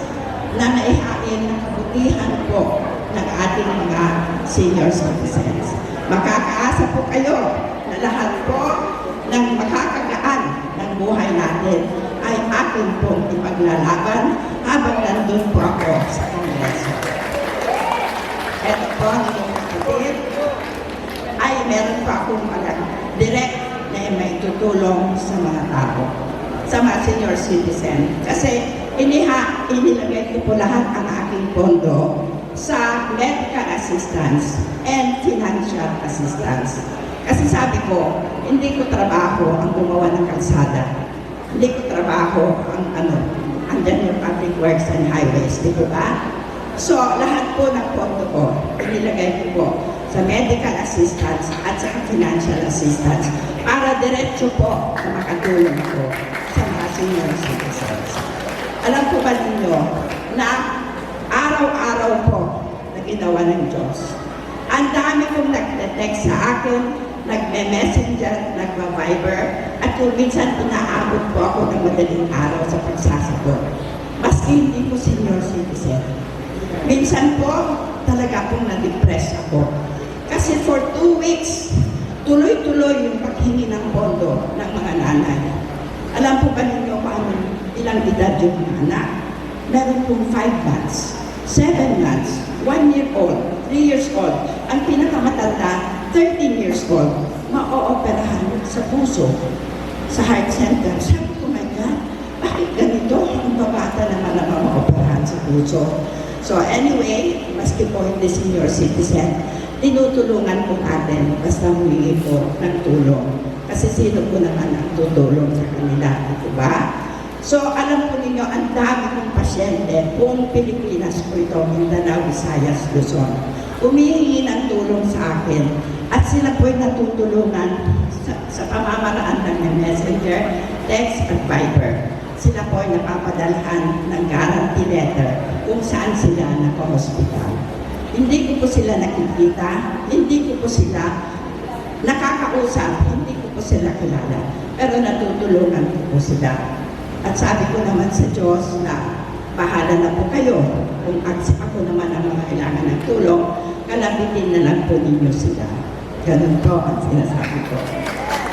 na naihain ng kabutihan po ng ating mga senior citizens. Makakaasa po kayo na lahat po ng makakagaan ng buhay natin ay akin pong ipaglalaban habang nandun po ako sa Kongreso. Ito po ang inyong kapatid ay meron po akong direct na may tutulong sa mga tao, sa mga senior citizen. Kasi inilagay ko po lahat ang aking pondo sa medical assistance and financial assistance. Kasi sabi ko, hindi ko trabaho ang gumawa ng kalsada. Hindi ko trabaho ang andyan yung public works and highways, di ko ba? So, lahat po ng pondo ko, inilagay ko po sa medical assistance at sa financial assistance para diretso po na makatulong po sa mga senior citizens. Alam po ba ninyo na araw-araw po na ginawa ng Diyos? Ang dami kong nag-text sa akin, nagme-messenger, nagma-viber, at kung minsan inaabot po ako ng madaling araw sa pagsasagot. Maski hindi ko senior citizen. Minsan po, talaga pong na-depress ako. Kasi for 2 weeks, tuloy-tuloy yung paghingi ng pondo ng mga nanay. Alam po ba ninyo kung ilang edad yung mga anak? Meron pong 5 months, 7 months, 1 year old, 3 years old. Ang pinakamatanda, 13 years old, ma-ooperahan sa puso, sa heart center. Sabi ko, my God, bakit ganito? Ang babata naman na ma-ooperahan sa puso. So anyway, maski po hindi senior citizen, tinutulungan po natin basta humingi po ng tulong. Kasi sino po naman ang tutulong sa kanila, di ba? So alam po ninyo, ang dami ng pasyente, buong Pilipinas po ito, Mindanao, Visayas, Luzon, humihingi ng tulong sa akin at sila po'y natutulungan sa pamamaraan ng messenger, text at Viber. Sila po'y napapadalhan ng guarantee letter kung saan sila naka-hospital. Hindi ko po sila nakikita, hindi ko po sila nakakausap, hindi ko po sila kilala, pero natutulungan ko po sila. At sabi ko naman sa Diyos na bahala na po kayo. Kung ako naman ang mga kailangan ng tulong, kalabitin na lang po ninyo sila. Ganun po ang sinasabi ko.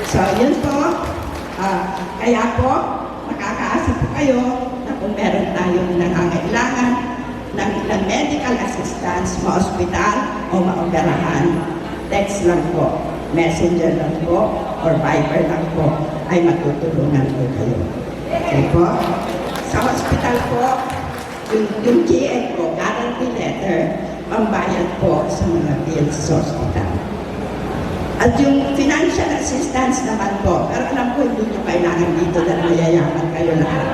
So, yun po. Kaya po, makakaasa po kayo na kung meron tayong nangangailangan ng medical assistance, ma-hospital o maoperahan, text lang po, messenger lang po, or Viber lang po, ay matutulungan po kayo. Okay po? Sa hospital po, yung GN po, guarantee letter, pambayad po sa mga bills sa hospital. At yung financial assistance naman po, pero alam ko hindi nyo kailangan dito dahil mayayaman kayo lahat.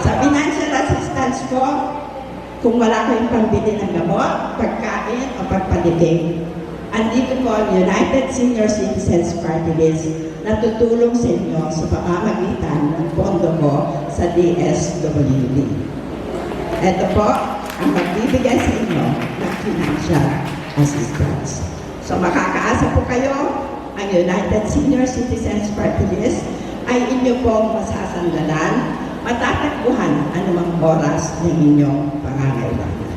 Sa financial assistance po, kung wala kayong pambili ng gamot, pagkain o pagpaliting, andito po ang United Senior Citizens Party List na tutulong sa inyo sa pamamagitan ng pondo ko sa DSWD. Ito po ang magbibigay sa inyo ng financial assistance. So makakaasa po kayo, ang United Senior Citizens Party List ay inyo pong masasandalan, matatakbuhan anumang oras ng inyong pangangailangan.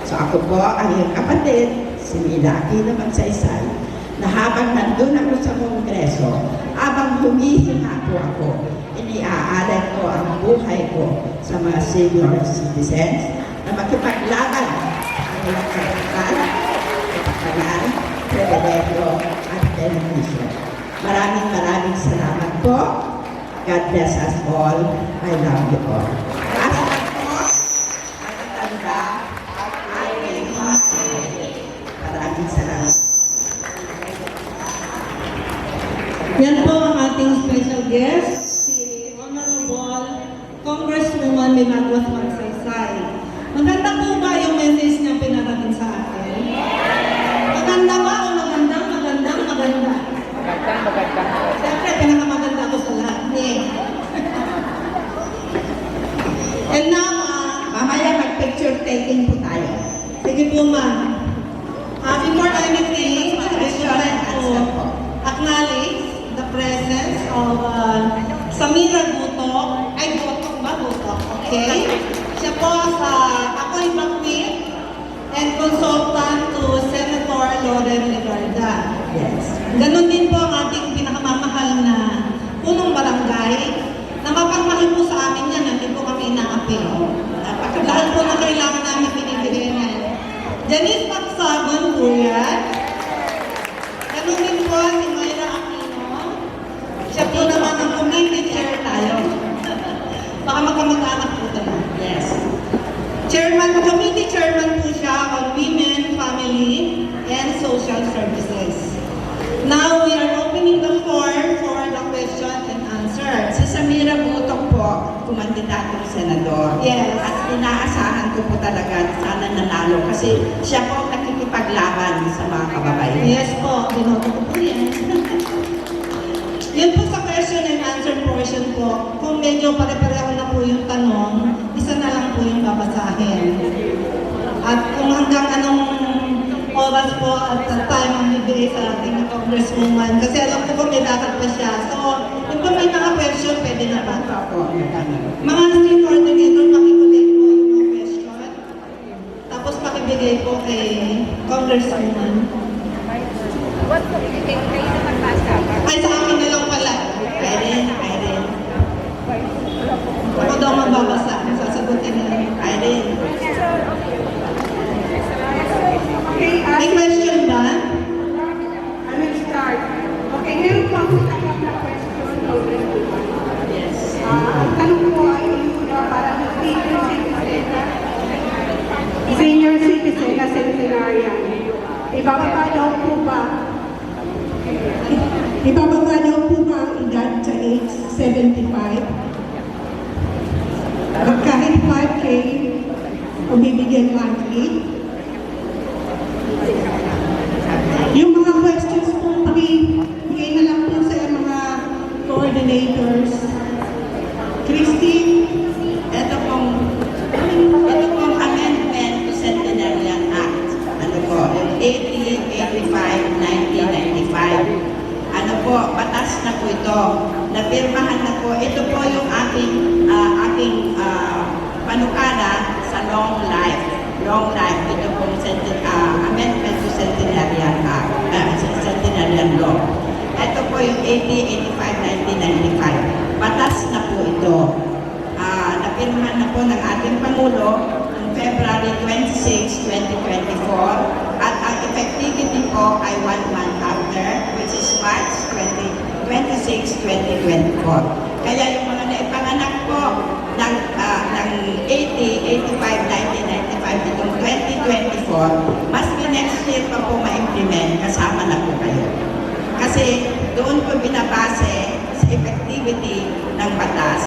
So ako po ang iyong kapatid, si Mila Aquino Magsaysay, na habang nandun ako sa Kongreso, habang humihinga po ako, iniaalay ko ang buhay ko sa mga senior citizens na makipaglaban sa kanilang karapatan, kapakanan, pribilegyo at benepisyo. Maraming salamat po. God bless us all. I love you all. Aslan po, matatanda, aking mahal. Maraming salamat. Yan po ang ating special guest, si Honorable Congresswoman Milagros Magsaysay. Maganda po ba yung message niya pinarating sa atin? Maganda ba o magandang? Magandang. Siyempre, pinakamaganda ako sa lahat niya. And now, Mamaya mag-picture taking po tayo. sige po ma'am. Before anything, I would like to acknowledge the presence of Samira Gutok. Ay, Gutok ba? Gutok. Okay? Siya po ako'y bakwit and consultant to Senator Loren Legarda. Yes. Ganon din po ang ating pinakamamahal na punong barangay na mapagmahal po sa amin yan, hindi po kami inaapil. Lahat po na kailangan namin binibigay niya. Janice Pagsagon po yan. Ganon din po si Mayra Aquino. Siya po naman ang committee chair tayo. Baka magkamag-anak po tayo. Yes. Chairman ng committee kumandidatong senador. Yes. At inaasahan ko po talaga sana nanalo kasi siya po ang nakikipaglaban sa mga kababayan. Yes po, binoto ko po yan. Yun po sa question and answer portion po, kung medyo pare-pareho na po yung tanong, isa na lang po yung babasahin. At kung hanggang anong oras po at time ang bibigay sa ating congresswoman, kasi alam ko po may dapat pa siya. So, yung po may mga question, pwede na ba? Mga state coordinator, pakikulit po yung mga question. Tapos pakibigay po kay congresswoman. Ay, sa akin na lang pala. Irene. Ako daw magbabasa. Sasagutin niya. Irene. May question ba? I will start. Okay, meron po ako tanong na question. Yes. Ang tanong po ay para sa senior citizen na centenarian. Ibababa daw po ba ang edad sa age 75? Kahit 5K, o bibigyan monthly? Yung mga questions po, pakibigay na lang po sa mga coordinators. Christine, Ito pong amendment to Centenarian Act. Ano po, yung 1995. Ano po, batas na po ito. Napirmahan na po. Ito po yung aking panukala sa long life. Long life. Ito pong amendment to Centenarian Act. Centenarian Law. Ito po yung 1995. Batas na po ito. Napirmahan na po ng ating Pangulo noong February 26, 2024 at ang effectivity po ay 1 month after, which is March 26, 2024. Kaya yung mga naipanganak po ng 85, 1995 itong 2024, maski next year pa po ma-implement, kasama na po kayo. Kasi doon po binabase sa effectivity ng batas.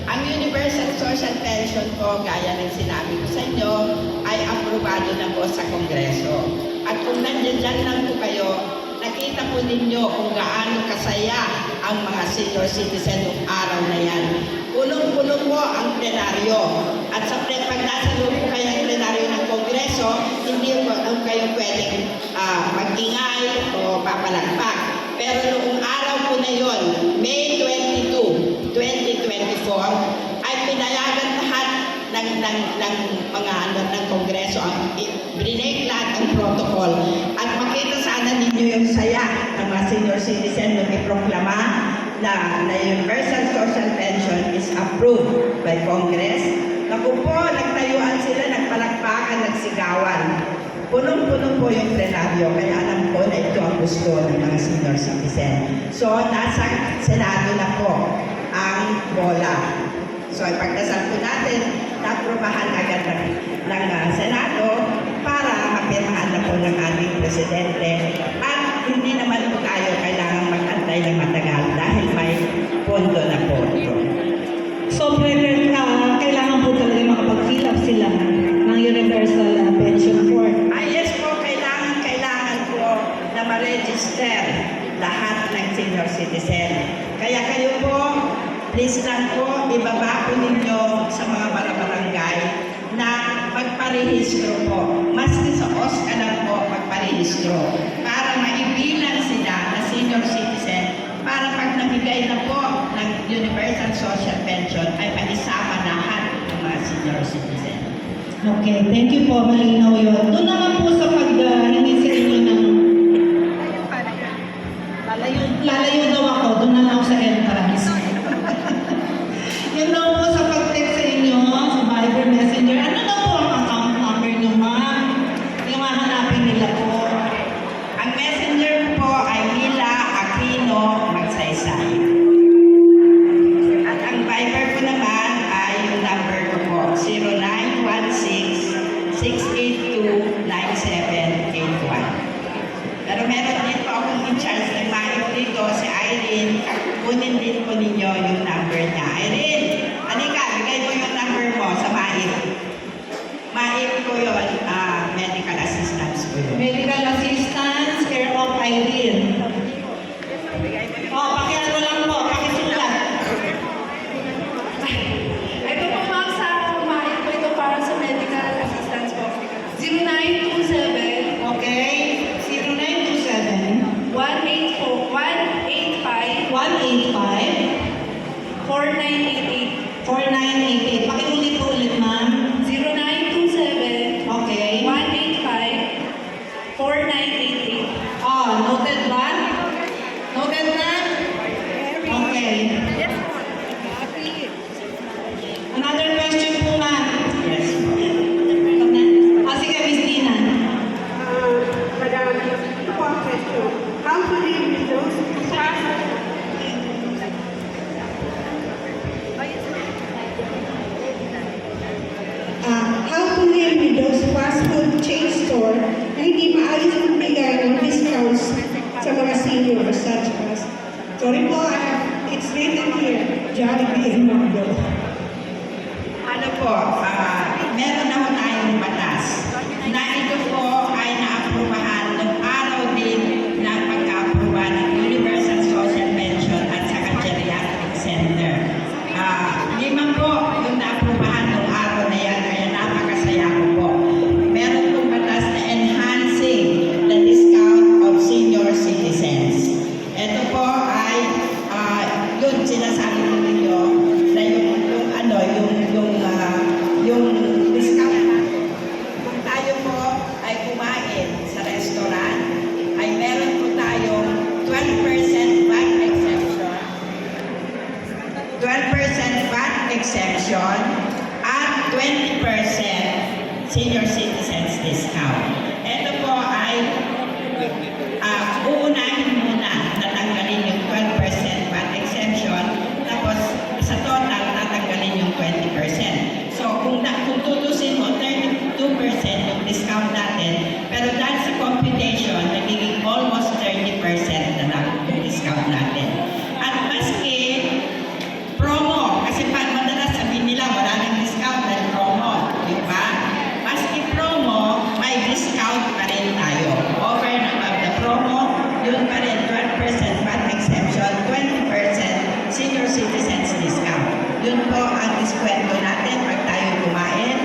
Ang Universal Social Pension po, gaya ng sinabi ko sa inyo, ay aprobado na po sa Kongreso. At kung nandiyan lang po kayo, nakita po ninyo kung gaano kasaya ang mga senior citizen ng araw na yan. Punong-puno po ang plenaryo. At sa pag nasa loob po kayo ang plenaryo ng Kongreso, hindi po kayo pwedeng mag-ingay o papalagpak. Pero noong araw po na yon, May 22, 2024, ay pinayagan lahat ng mga ng Kongreso ang brinake lahat ang protocol. At makita sana ninyo yung saya ng mga senior citizen nung iproklama na Universal Social Pension is approved by Congress. Naku po, nagtayuan sila, nagpalakpakan, nagsigawan. Punong-puno po yung plenaryo, kaya alam ko na ito ang gusto ng mga senior citizen. So, nasa Senado na po ang bola. So, ipagdasal po natin, naprobahan agad ng Senado para mapirmahan na po ng ating Presidente. At hindi naman po tayo kailangan mag-antay ng matagal dahil may pondo na po ito. so kailangan po talaga makapag-fill up sila ng Universal Pension Fund. Yes po, kailangan po na ma-register lahat ng senior citizen. Kaya kayo po, please lang po, ibaba po ninyo sa mga barangay na magparehistro po. Maski sa OSCA lang po, magparehistro. Para maibilan sila na senior citizen, para pag namigay na po ng Universal Social Pension, ay maisama lahat ng mga senior citizen. Okay, thank you po, malinaw yun. Doon naman po sa pag-hingi sa inyo ng lalayo daw ako, doon na lang ako sa entrance. Yun daw po sa pag-text sa inyo, sa Viber Messenger, ano daw po ang account number nyo, ma'am? Yung hahanapin nila po. Ang messenger po ay Mila Aquino Magsaysay. At ang Viber po naman ay yung number ko po, 0916-682-9781. Pero meron din po akong in-charge ng mga dito, si Irene. Kunin din po ninyo yung number niya. Irene, halika 4988. 4988. Pakiulit po ulit, ma'am. 0927. Okay. 185. 4988. Oh, noted ba? Noted na? Okay. Another question po, ma'am. Yes. Sige, Miss Dina. Madam, ito po ang question. How to live with those who pass how to live with those fast food chain store na hindi maayos magbigay ng discounts sa mga seniors such as, sorry po, it's written here, Jollibee and McDo. Ano po, meron na ho tayong batas na ito po ay naaprubahan ng araw din ng pagka-aproba ng Universal Social Pension at saka Geriatric Center. Limang po yung naaprubahan ng araw na yan, kaya napakasaya ko po. Meron pong batas na enhancing the discount of senior citizens. Ito po ay yun sinasabi ko ninyo na yung discount. Kung tayo po ay kumain sa restaurant, ay meron po tayong 12% VAT exemption. 12% VAT exemption at 20% senior citizens discount. Ito po ay uunahin muna natanggalin yung 12% VAT exemption, tapos sa total tatanggalin yung 20%. So kung tutusin mo, 32% yung discount natin, pero dahil sa computation, nagiging almost 30% na lang yung discount natin. At maski promo, kasi madalas sabihin nila wala nang discount dahil promo, di ba? Maski promo, may discount pa rin tayo. Over and above the promo, yun pa rin 12% VAT exemption, 20% senior citizens discount. Yun po ang diskwento natin pag tayo kumain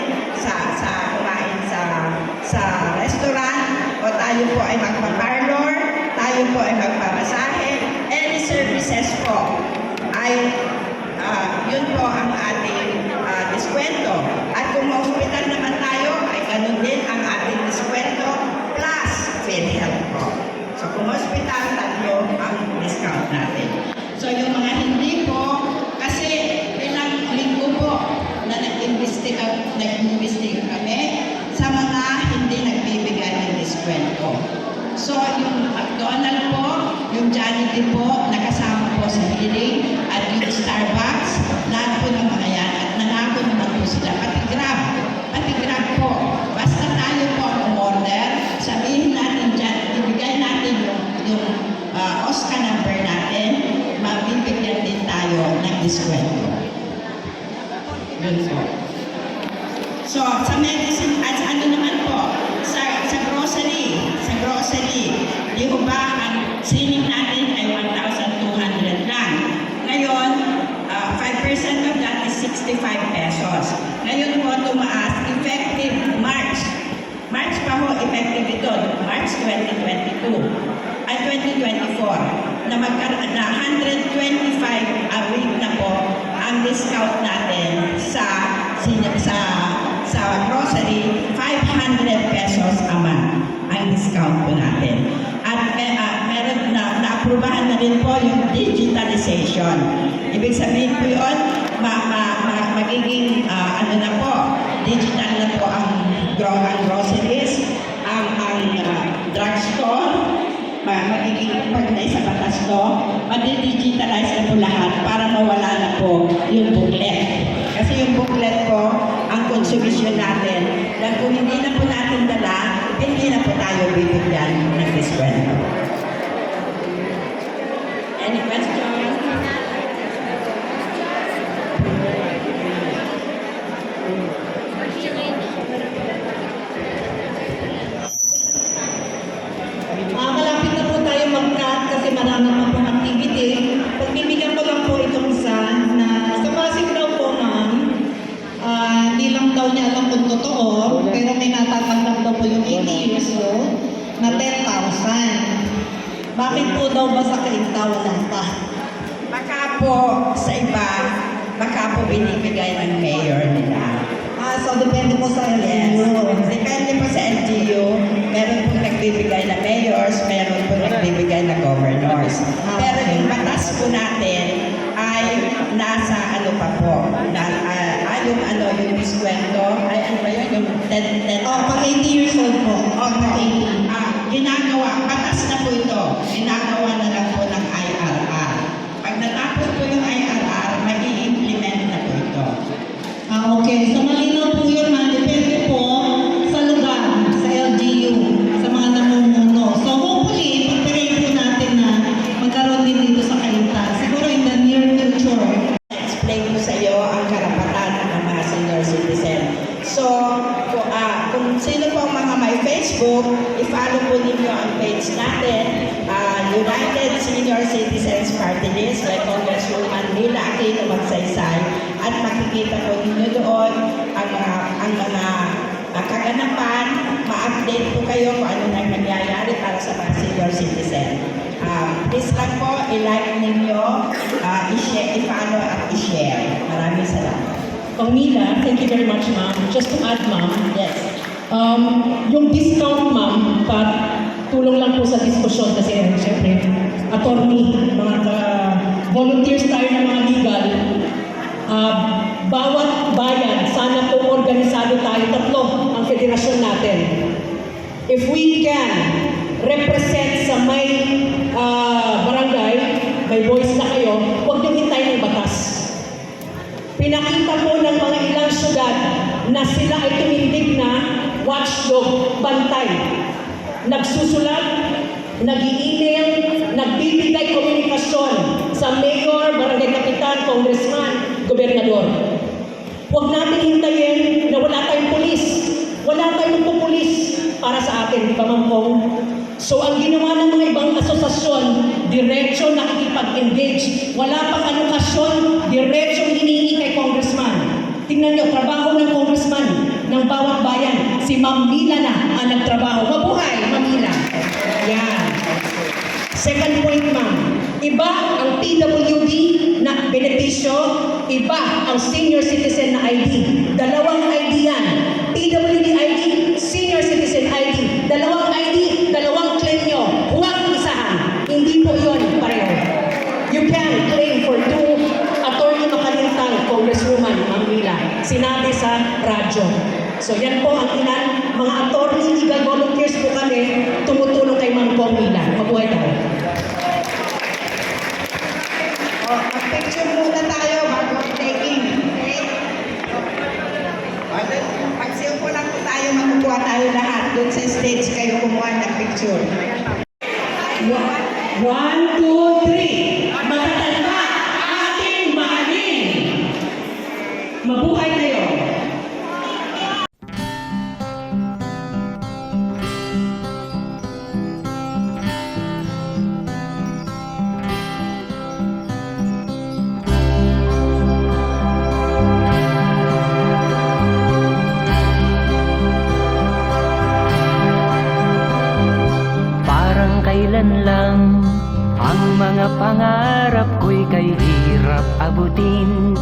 sa restaurant, o tayo po ay magpa-parlor, tayo po ay magpamasahe, any services po ay yun po ang ating diskwento. At kung ma-hospital naman tayo, ay ganun din ang ating diskwento plus PhilHealth po. So kung hospital, tatlo ang discount natin. So yung mga hindi po, kasi ilang linggo po na nag-investigate kami sa mga hindi nagbibigay ng diskwento. So yung McDonald's po, yung Jollibee po, nakasama po sa hearing, at yung Starbucks, lahat po ng mga yan, at nangako naman po sila, pati Grab po. Basta tayo po ang umorder, sabihin natin dyan, ibigay natin yung OSCA number natin, mabibigyan din tayo ng diskwento. Yun po. So, sa medicine, at ano naman po, sa grocery, di ko ba ang siling natin ay 1,200 lang. Ngayon, 5% of that is 65 pesos. Ngayon po tumaas, effective March pa ho, effective ito, March 2022, ay 2024, na magkaroon na 125 a week na po ang discount natin sa grocery, 500 pesos a month ang discount po natin. At meron na-aprubahan na rin po yung digitalization. Ibig sabihin po yun, magiging ano na po, digital na po ang groceries, ang drugstore, magiging pagday sa batas to, madi-digitalize na po lahat para mawala na po yung booklet. Kasi yung booklet po, ang consumption natin, dahil kung hindi na po natin dala, hindi na po tayo bibigyan ng diskwento. Any questions? Malapit na po tayo mag-cut kasi marami naman pong activity. Pagbibigyan ko lang po itong isa na sa Pasig daw po, ma'am, hindi lang daw niya alam kung totoo, pero may natatanggap daw po yung 80 years old na 10,000. Bakit po daw ba sa kainta wala pa? Baka po sa iba, baka po binibigay ng mayor nila. So depende po sa Yes, LGU. depende po sa LGU. Meron po nagbibigay na mayors, meron po nagbibigay na governors. Pero yung batas po natin ay nasa ano pa po, yung diskwento, ay ano ba yun, yung 10, Pag 80 years old po. ginagawa, batas na po ito, ginagawa na lang po ng IRR. Pag natapos po yung IRR, mag-i-implement na po ito. Okay. So malinaw po yun, ma'am. Depende po sa lugar, sa LGU, sa mga namumuno. So hopefully, pagpirayin po natin na magkaroon din dito sa Cainta. Siguro in the near future. Explain ko sa iyo ang karapatan ng mga senior citizen. So, kung sino po ang mga may Facebook, i-follow po ninyo ang page natin, United Senior Citizens Party List by Congresswoman Mila Aquino Magsaysay, at makikita po ninyo doon ang mga kaganapan, ma-update po kayo kung ano na nangyayari para sa mga senior citizen. Please lang po, i-like ninyo, i-share, i-follow at i-share. Maraming salamat. Mila, thank you very much, ma'am. Just to add, ma'am, Yes. yung discount, ma'am, tulong lang po sa diskusyon kasi, syempre, attorney, mga volunteers tayo ng mga legal, bawat bayan, sana po organisado tayo, tatlo ang federasyon natin. If we can represent sa may barangay, may voice na kayo, huwag niyong hintayin ng batas. Pinakita po ng mga ilang syudad na sila ay tumindig na watchdog, bantay. Nagsusulat, nag-i-email, nagbibigay komunikasyon sa mayor, barangay kapitan, congressman, gobernador. Huwag natin hintayin na wala tayong pulis. Wala tayong pupulis para sa atin, di ba, Ma'am Kong? So, ang ginawa ng mga ibang asosasyon, diretsyo nakikipag-engage. Wala pang alokasyon, diretsyo hinihingi kay congressman. Tingnan nyo, trabaho ng congressman ng bawat bayan. Si Ma'am Mila na ang nagtrabaho. Mabuhay, Ma'am Mila. Yan. Second point, ma'am. Iba ang PWD na benepisyo, iba ang senior citizen na ID. Dalawang ID yan. PWD ID, senior citizen ID. Dalawang ID, dalawang claim nyo. Huwag isahan. Hindi po yun pareho. You can claim for two. Attorney Makalintang, Congresswoman Ma'am Mila, sinabi sa radyo. So yan po ang ilan, mga attorney, legal volunteers po kami, tumutulong kay Ma'am Mila. Mabuhay tayo. Mag-picture muna tayo bago ang taking. Okay? Pag-seal po lang po tayo, makukuha tayo lahat. Doon sa stage kayo kumuha ng picture. 1, 2, 3. Matatanda ating mahalin. Mabuhay kayo. Parang kailan lang ang mga pangarap ko'y kay hirap abutin.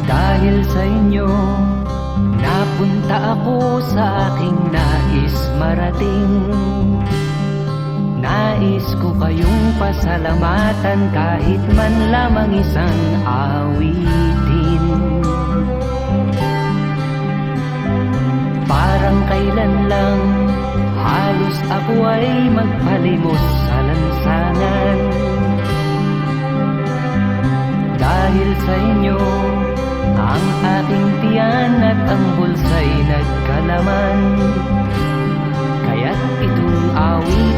Dahil sa inyo, napunta ako sa aking nais marating. Nais ko kayong pasalamatan kahit man lamang isang awitin. Parang kailan lang halos ako ay magpalimos sa lansangan. Dahil sa inyo, ang aking tiyan at ang bulsa'y nagkalaman. Kaya't itong awit